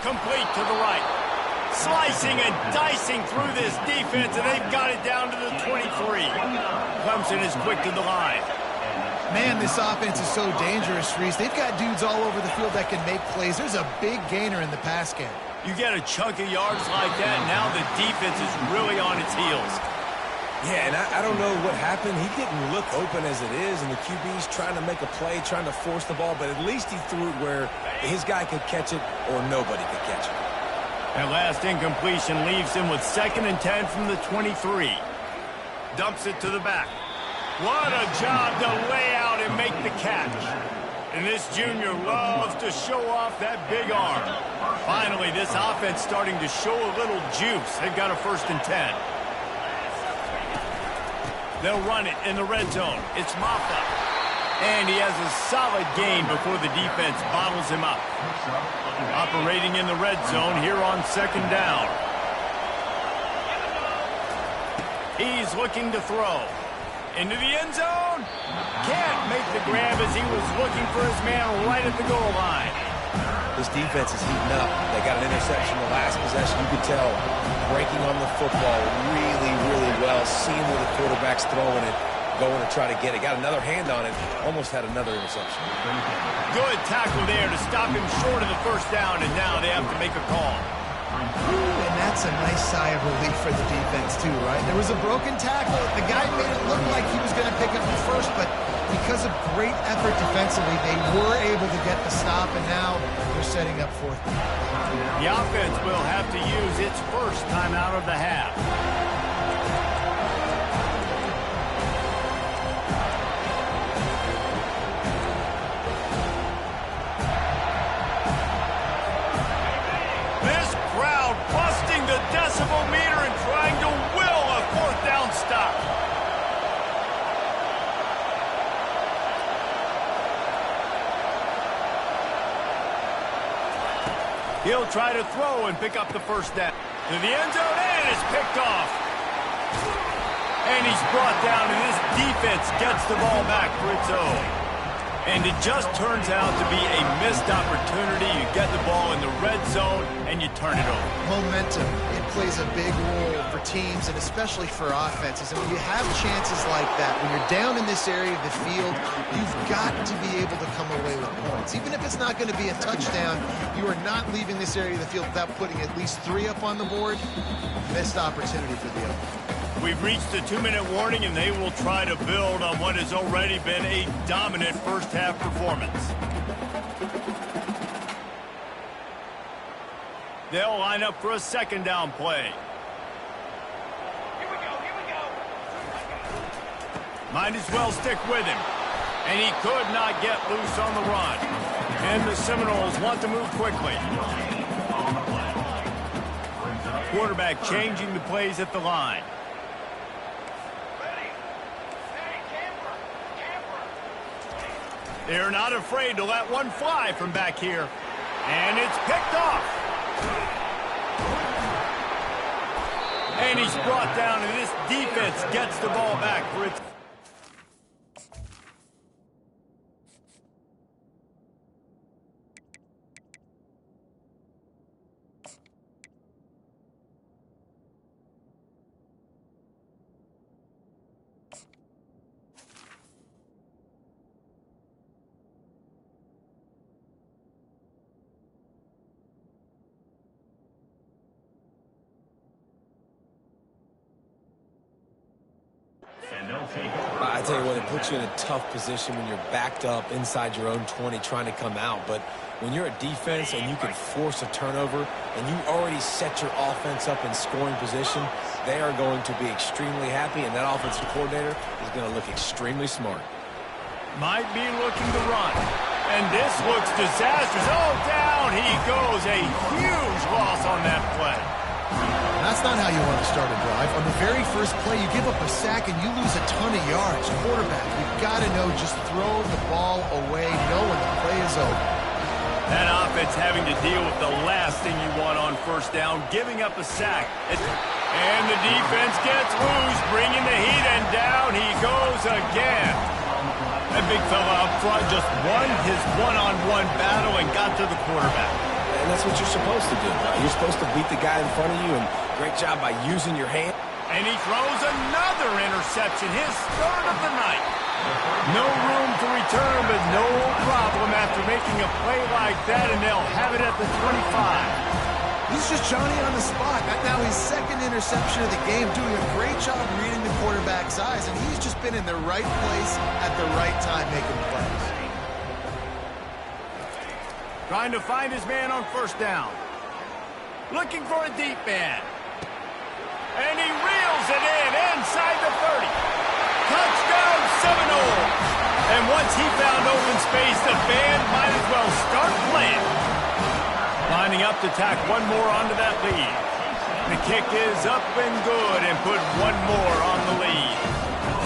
Complete to the right. Slicing and dicing through this defense, and they've got it down to the 23. Clemson is quick to the line. Man, this offense is so dangerous, Reese. They've got dudes all over the field that can make plays. There's a big gainer in the pass game. You get a chunk of yards like that, now the defense is really on its heels. Yeah, and I don't know what happened. He didn't look open as it is, and the QB's trying to make a play, trying to force the ball, but at least he threw it where his guy could catch it or nobody could catch it. That last incompletion leaves him with 2nd and 10 from the 23. Dumps it to the back. What a job to lay out and make the catch. And this junior loves to show off that big arm. Finally, this offense starting to show a little juice. They've got a 1st and 10. They'll run it in the red zone. It's Maffa. And he has a solid gain before the defense bottles him up. Operating in the red zone here on 2nd down. He's looking to throw. Into the end zone. Can't make the grab as he was looking for his man right at the goal line. This defense is heating up. They got an interception the last possession. You could tell breaking on the football really, really well. Seeing where the quarterback's throwing it, going to try to get it. Got another hand on it. Almost had another interception. Good tackle there to stop him short of the 1st down, and now they have to make a call. And that's a nice sigh of relief for the defense, too, right? There was a broken tackle. The guy made it look like he was going to pick up the first, but because of great effort defensively, they were able to get the stop, and now they're setting up 4th. The offense will have to use its first timeout of the half. Decibel meter and trying to will a 4th down stop. He'll try to throw and pick up the 1st down. To the end zone, and it's picked off. And he's brought down, and this defense gets the ball back for its own. And it just turns out to be a missed opportunity. You get the ball in the red zone, and you turn it over. Momentum, it plays a big role for teams and especially for offenses. And when you have chances like that, when you're down in this area of the field, you've got to be able to come away with points. Even if it's not going to be a touchdown, you are not leaving this area of the field without putting at least 3 up on the board. Missed opportunity for the other. We've reached the 2-minute warning, and they will try to build on what has already been a dominant first-half performance. They'll line up for a second down play. Here we go. Might as well stick with him. And he could not get loose on the run. And the Seminoles want to move quickly. Quarterback changing the plays at the line. They're not afraid to let one fly from back here. And it's picked off. And he's brought down, and this defense gets the ball back for its... I tell you what, it puts you in a tough position when you're backed up inside your own 20 trying to come out. But when you're a defense and you can force a turnover and you already set your offense up in scoring position, they are going to be extremely happy, and that offensive coordinator is going to look extremely smart. Might be looking to run. And this looks disastrous. Oh, down he goes. A huge loss on that play. That's not how you want to start a drive. On the very first play, you give up a sack and you lose a ton of yards. Quarterback, you've got to know, just throw the ball away, know when the play is over. That offense having to deal with the last thing you want on first down, giving up a sack. And the defense gets loose, bringing the heat, and down he goes again. That big fella up front just won his one-on-one battle and got to the quarterback. And that's what you're supposed to do. You're supposed to beat the guy in front of you, and great job by using your hand. And he throws another interception, his third of the night. No room to return, but no problem after making a play like that, and they'll have it at the 25. He's just Johnny on the spot. Now his second interception of the game, doing a great job reading the quarterback's eyes, and he's just been in the right place at the right time making plays. Trying to find his man on first down. Looking for a deep man. And he reels it in inside the 30. Touchdown Seminoles. And once he found open space, the band might as well start playing. Lining up to tack one more onto that lead. The kick is up and good and put one more on the lead.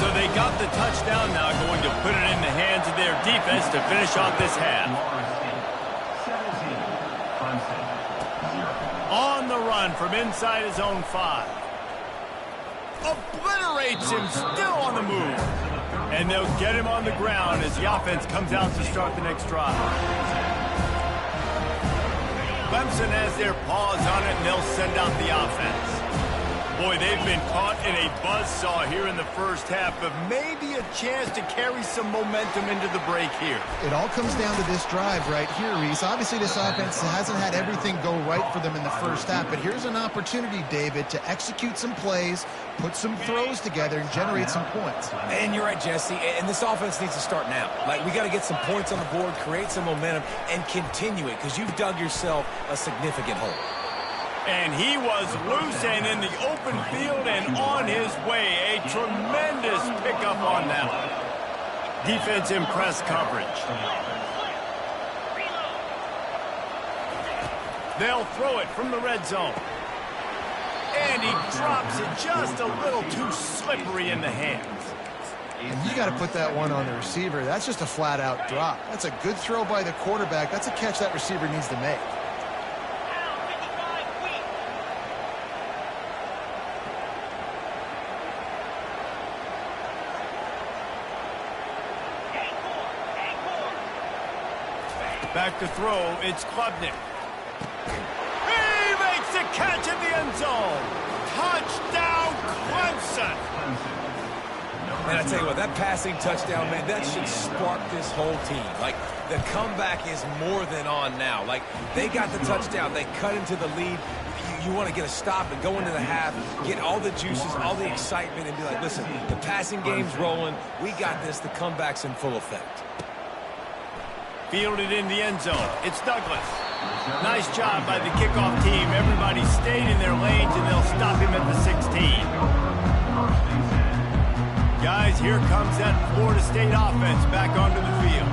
So they got the touchdown, now going to put it in the hands of their defense to finish off this half. On the run from inside his own 5. Obliterates him, still on the move. And they'll get him on the ground as the offense comes out to start the next drive. Clemson has their paws on it, and they'll send out the offense. Boy, they've been caught in a buzzsaw here in the first half, but maybe a chance to carry some momentum into the break here. It all comes down to this drive right here, Reese. Obviously, this offense hasn't had everything go right for them in the first half, but here's an opportunity, David, to execute some plays, put some throws together, and generate some points. And you're right, Jesse, and this offense needs to start now. Like, we got to get some points on the board, create some momentum, and continue it, because you've dug yourself a significant hole. And he was loose and in the open field and on his way. A tremendous pickup on that one. Defense in press coverage. They'll throw it from the red zone. And he drops it just a little too slippery in the hands. And you got to put that one on the receiver. That's just a flat-out drop. That's a good throw by the quarterback. That's a catch that receiver needs to make. Back to throw, it's Klubnik. He makes the catch in the end zone. Touchdown, Clemson. And I tell you what, that passing touchdown, man, that should spark this whole team. Like, the comeback is more than on now. Like, they got the touchdown. They cut into the lead. You want to get a stop and go into the half, get all the juices, all the excitement, and be like, listen, the passing game's rolling. We got this. The comeback's in full effect. Fielded in the end zone. It's Douglas. Nice job by the kickoff team. Everybody stayed in their lanes, and they'll stop him at the 16. Guys, here comes that Florida State offense back onto the field.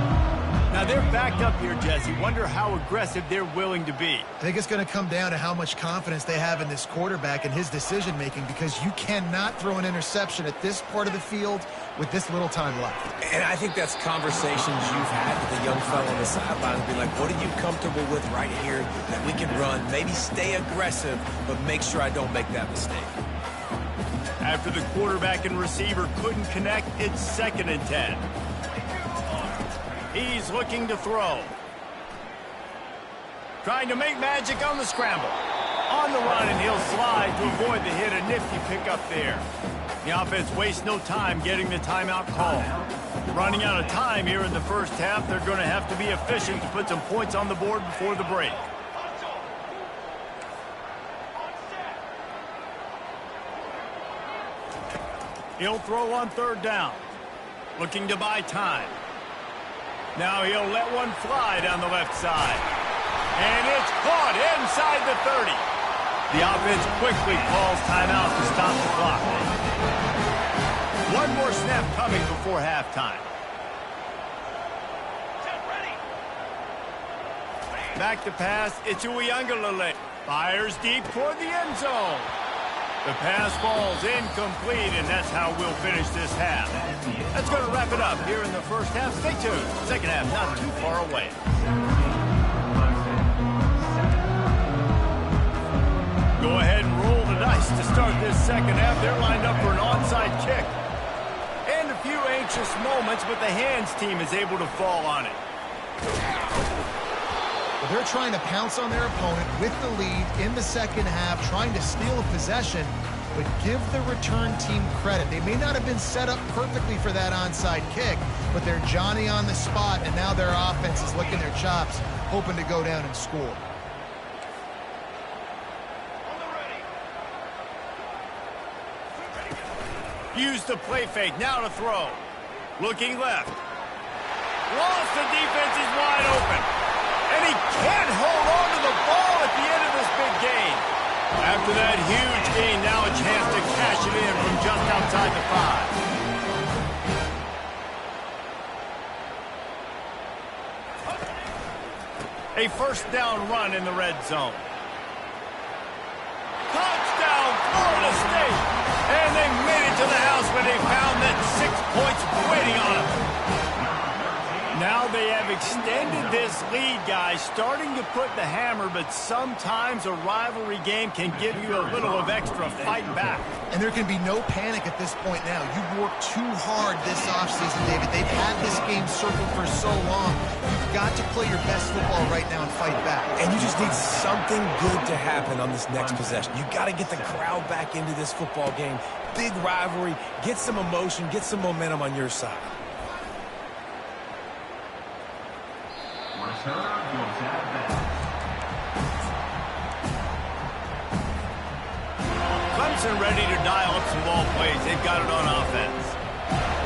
Now, they're backed up here, Jesse. Wonder how aggressive they're willing to be. I think it's going to come down to how much confidence they have in this quarterback and his decision-making, because you cannot throw an interception at this part of the field with this little time left. And I think that's conversations you've had with the young fellow on the sideline and be like, what are you comfortable with right here that we can run? Maybe stay aggressive, but make sure I don't make that mistake. After the quarterback and receiver couldn't connect, it's 2nd and 10. He's looking to throw. Trying to make magic on the scramble. On the run, and he'll slide to avoid the hit. A nifty pickup there. The offense wastes no time getting the timeout call. Running out of time here in the first half. They're going to have to be efficient to put some points on the board before the break. He'll throw on 3rd down. Looking to buy time. Now he'll let one fly down the left side. And it's caught inside the 30. The offense quickly calls timeout to stop the clock. One more snap coming before halftime. Back to pass. It's Uiagalelei. Fires deep toward the end zone. The pass falls incomplete, and that's how we'll finish this half. That's going to wrap it up here in the first half. Stay tuned. Second half not too far away. Go ahead and roll the dice to start this second half. They're lined up for an onside kick. And a few anxious moments, but the hands team is able to fall on it. Well, they're trying to pounce on their opponent with the lead in the second half, trying to steal a possession, but give the return team credit. They may not have been set up perfectly for that onside kick, but they're Johnny on the spot, and now their offense is licking their chops, hoping to go down and score. Use the play fake, now to throw. Looking left. Lost, the defense is wide open. And he can't hold on to the ball at the end of this big game. After that huge gain, now a chance to cash it in from just outside the 5. A first down run in the red zone. Touchdown, Florida State. And they made it to the house when they found that 6 points waiting on them. Now they have extended this lead, guys, starting to put the hammer, but sometimes a rivalry game can give you a little of extra fight back. And there can be no panic at this point now. You've worked too hard this offseason, David. They've had this game circled for so long. You've got to play your best football right now and fight back. And you just need something good to happen on this next possession. You got to get the crowd back into this football game. Big rivalry. Get some emotion. Get some momentum on your side. Clemson ready to dial up some ball plays. They've got it on offense.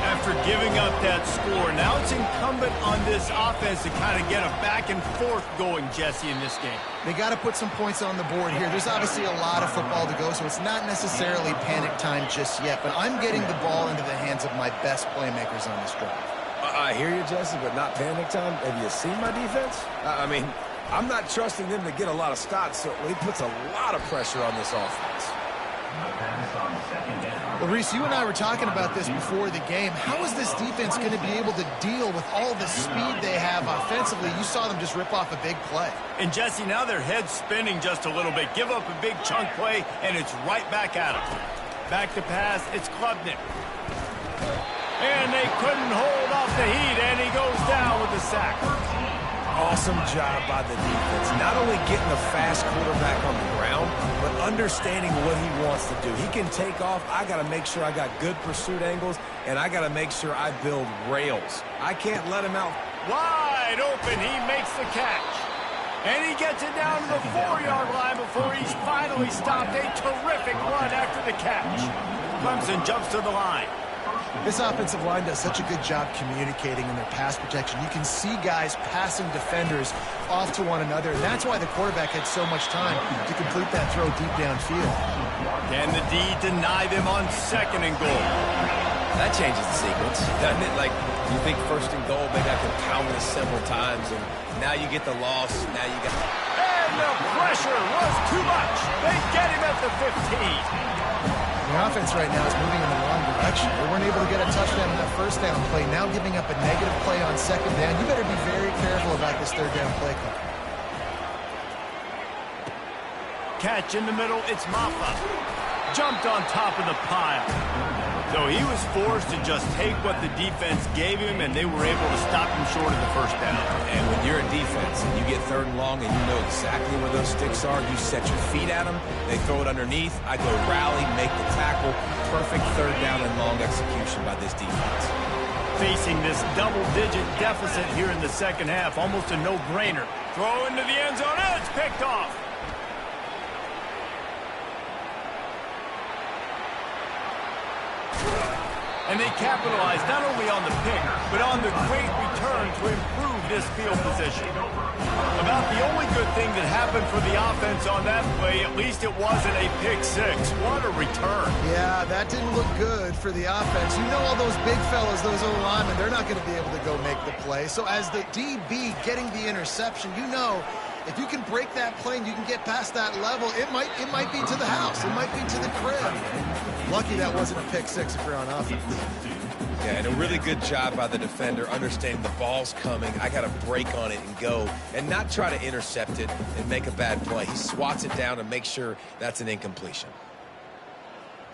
After giving up that score, now it's incumbent on this offense to kind of get a back and forth going, Jesse, in this game. They got to put some points on the board here. There's obviously a lot of football to go, so it's not necessarily panic time just yet, but I'm getting the ball into the hands of my best playmakers on this drive. I hear you, Jesse, but not panic time. Have you seen my defense? I mean, I'm not trusting them to get a lot of stops, so he puts a lot of pressure on this offense. Well, Reese, you and I were talking about this before the game. How is this defense going to be able to deal with all the speed they have offensively? You saw them just rip off a big play. And, Jesse, now their head's spinning just a little bit. Give up a big chunk play, and it's right back at them. Back to pass, it's Klubnik. And they couldn't hold off the heat, and he goes down with the sack. awesome job by the defense. Not only getting the fast quarterback on the ground, but understanding what he wants to do. He can take off. I got to make sure I got good pursuit angles, and I got to make sure I build rails. I can't let him out. Wide open, he makes the catch. And he gets it down to the 4-yard line before he's finally stopped. A terrific run after the catch. Clemson jumps to the line. This offensive line does such a good job communicating in their pass protection. You can see guys passing defenders off to one another, and that's why the quarterback had so much time to complete that throw deep downfield. Can the D deny them on 2nd and goal? That changes the sequence, doesn't it? Like, you think 1st and goal, maybe I can pound this several times, and now you get the loss. Now you got... And the pressure was too much. They get him at the 15. The offense right now is moving in the wrong direction. They weren't able to get a touchdown on that 1st down play. Now giving up a negative play on 2nd down. You better be very careful about this 3rd down play call. Catch in the middle, it's Maffa. Jumped on top of the pile. So he was forced to just take what the defense gave him, and they were able to stop him short of the 1st down. And when you're a defense and you get 3rd and long and you know exactly where those sticks are, you set your feet at them, they throw it underneath, I go rally, make the tackle. Perfect 3rd down and long execution by this defense. Facing this double-digit deficit here in the 2nd half, almost a no-brainer. Throw into the end zone, and it's picked off. And they capitalized not only on the pick, but on the great return to improve this field position. About the only good thing that happened for the offense on that play, at least it wasn't a pick 6. What a return. Yeah, that didn't look good for the offense. You know all those big fellas, those O-linemen, they're not going to be able to go make the play. So as the DB getting the interception, you know if you can break that play and you can get past that level, it might be to the house. It might be to the crib. Lucky that wasn't a pick 6 if you're on offense. Yeah, and a really good job by the defender understanding the ball's coming. I got to break on it and go and not try to intercept it and make a bad play. He swats it down and makes sure that's an incompletion.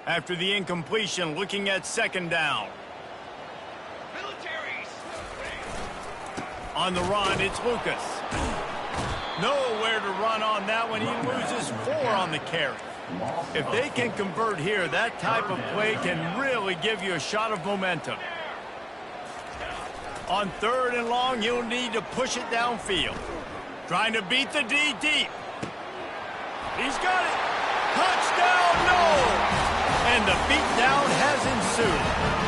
After the incompletion, looking at 2nd down. On the run, it's Lucas. Nowhere to run on that one. He loses 4 on the carry. If they can convert here, that type of play can really give you a shot of momentum. On 3rd and long, you'll need to push it downfield. Trying to beat the D deep. He's got it. Touchdown, no! And the beatdown has ensued.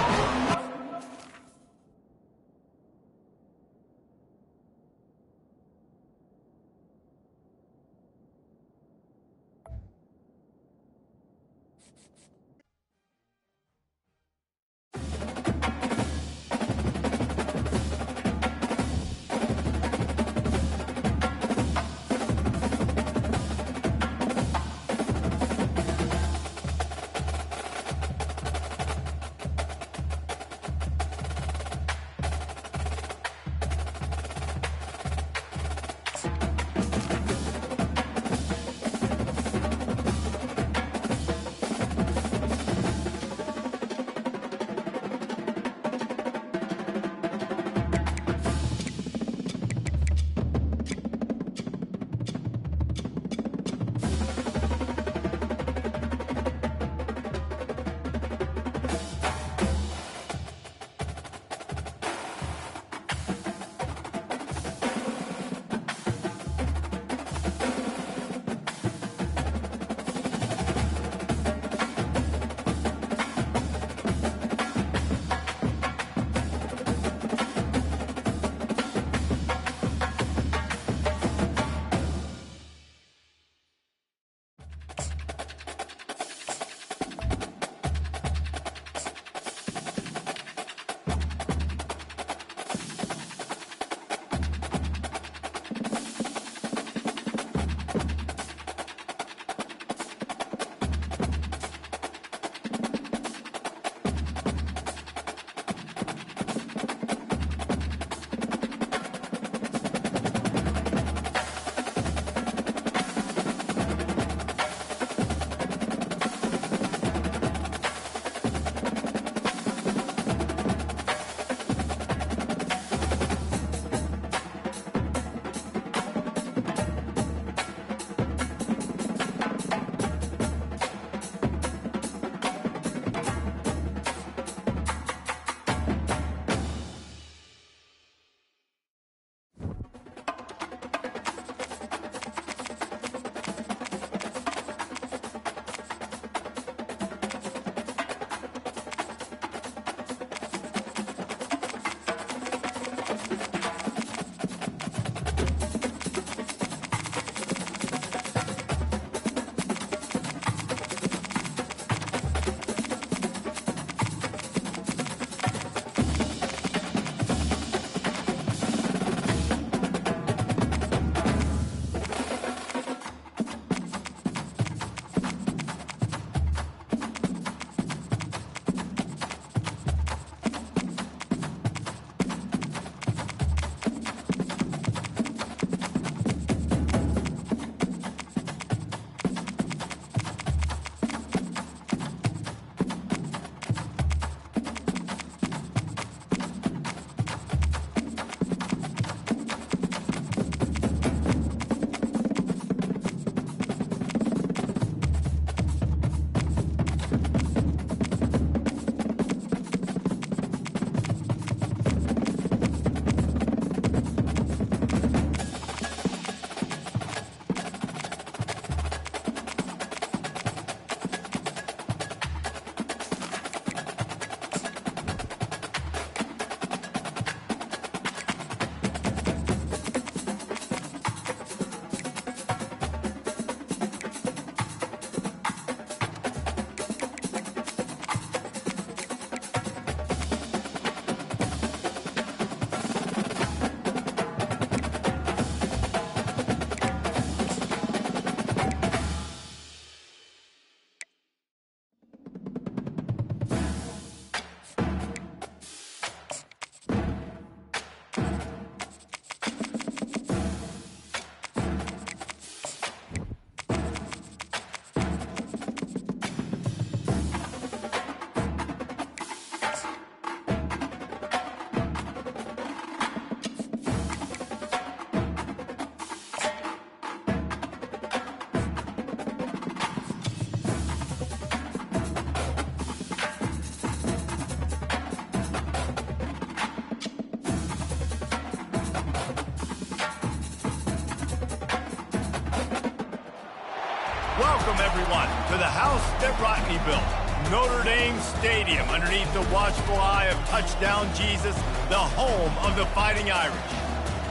everyone, to the house that Rodney built. Notre Dame Stadium, underneath the watchful eye of Touchdown Jesus, the home of the Fighting Irish.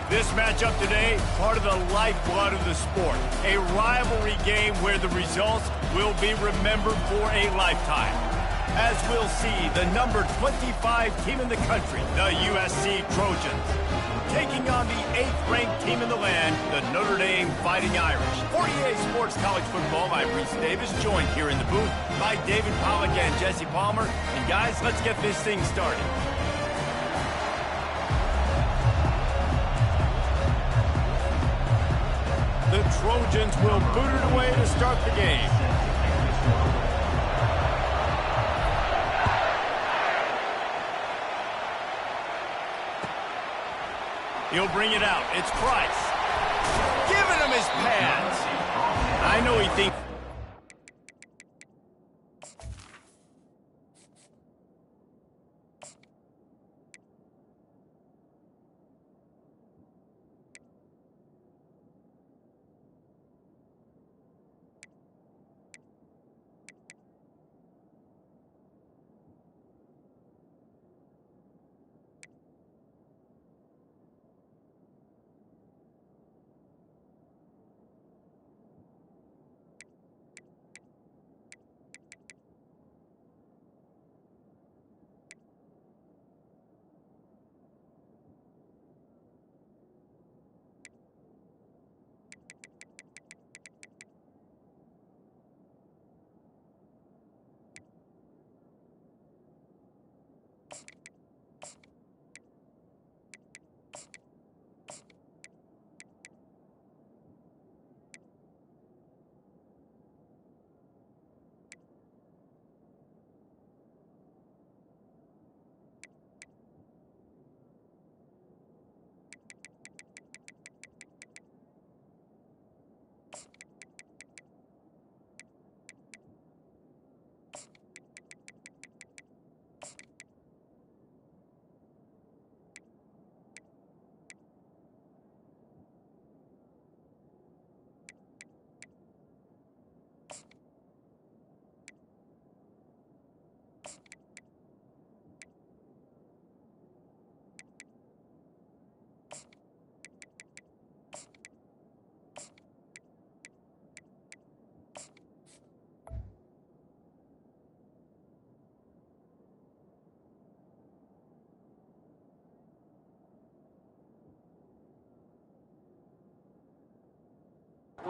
This matchup today, part of the lifeblood of the sport. A rivalry game where the results will be remembered for a lifetime. As we'll see, the number 25 team in the country, the USC Trojans, taking on the 8th-ranked team in the land, the Notre Dame Fighting Irish. For EA Sports College Football, I'm Reese Davis, joined here in the booth by David Pollack and Jesse Palmer. And guys, let's get this thing started. The Trojans will boot it away to start the game. He'll bring it out. It's Price. Giving him his pads. I know he thinks...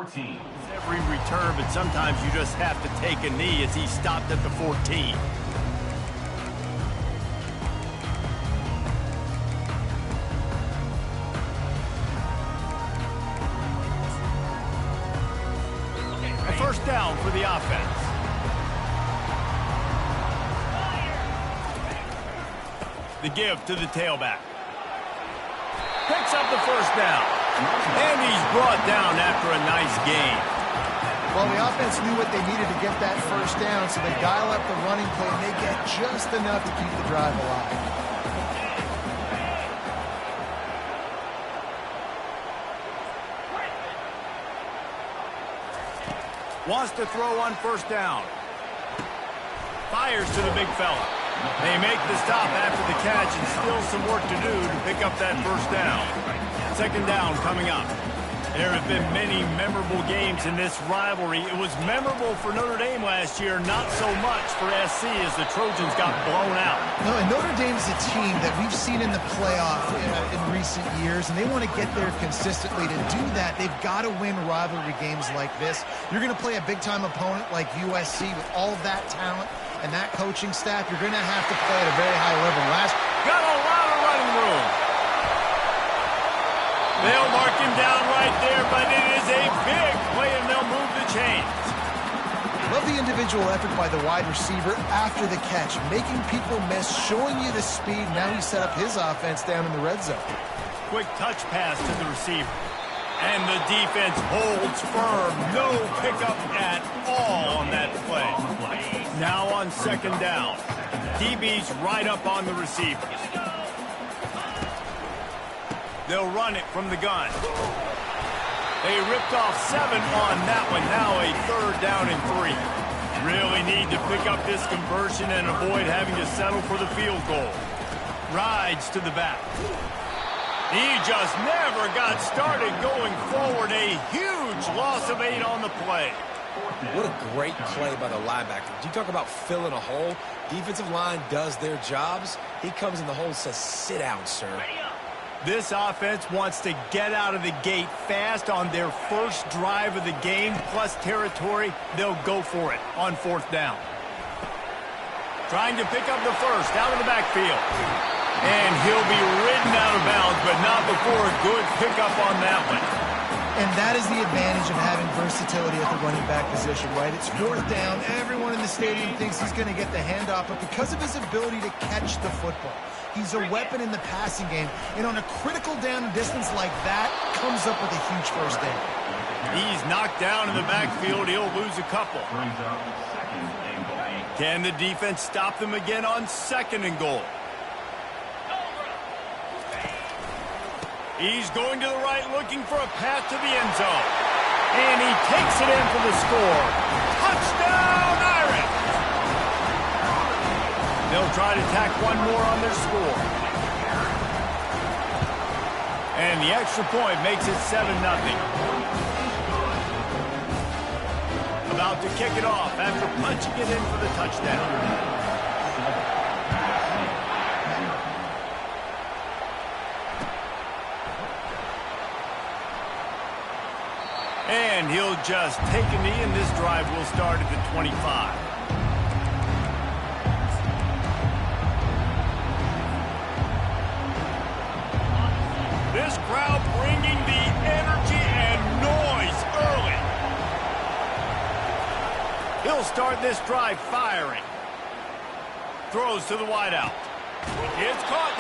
It's every return, but sometimes you just have to take a knee as he stopped at the 14. A first down for the offense. The give to the tailback. Picks up the first down. And he's brought down after a nice gain. Well, the offense knew what they needed to get that first down, so they dial up the running play, and they get just enough to keep the drive alive. Wants to throw on first down. Fires to the big fella. They make the stop after the catch, and still some work to do to pick up that first down. Second down coming up. There have been many memorable games in this rivalry. It was memorable for Notre Dame last year, not so much for SC as the Trojans got blown out. No, and Notre Dame's a team that we've seen in the playoff in recent years, and they want to get there consistently. To do that, they've got to win rivalry games like this. You're going to play a big-time opponent like USC with all of that talent and that coaching staff. You're going to have to play at a very high level. Got a lot of running room. They'll mark him down right there, but it is a big play, and they'll move the chains. Love the individual effort by the wide receiver after the catch, making people miss, showing you the speed. Now he set up his offense down in the red zone. Quick touch pass to the receiver. And the defense holds firm. No pickup at all on that play. Now on second down. DB's right up on the receiver. They'll run it from the gun. They ripped off 7 on that one. Now a 3rd down and 3. Really need to pick up this conversion and avoid having to settle for the field goal. Rides to the back. He just never got started going forward. A huge loss of 8 on the play. What a great play by the linebacker. You talk about filling a hole. Defensive line does their jobs. He comes in the hole and says, sit down, sir. This offense wants to get out of the gate fast on their first drive of the game, plus territory. They'll go for it on 4th down. Trying to pick up the first out of the backfield. And he'll be ridden out of bounds, but not before a good pickup on that one. And that is the advantage of having versatility at the running back position, right? It's 4th down. Everyone in the stadium thinks he's going to get the handoff, but because of his ability to catch the football, he's a weapon in the passing game. And on a critical down and distance like that, comes up with a huge first down. He's knocked down in the backfield. He'll lose a couple. Can the defense stop them again on 2nd and goal? He's going to the right, looking for a path to the end zone. And he takes it in for the score. Touchdown, Irish! They'll try to tack one more on their score. And the extra point makes it 7-0. About to kick it off after punching it in for the touchdown. And he'll just take a knee, and this drive will start at the 25. This crowd bringing the energy and noise early. He'll start this drive firing. Throws to the wideout. It's caught.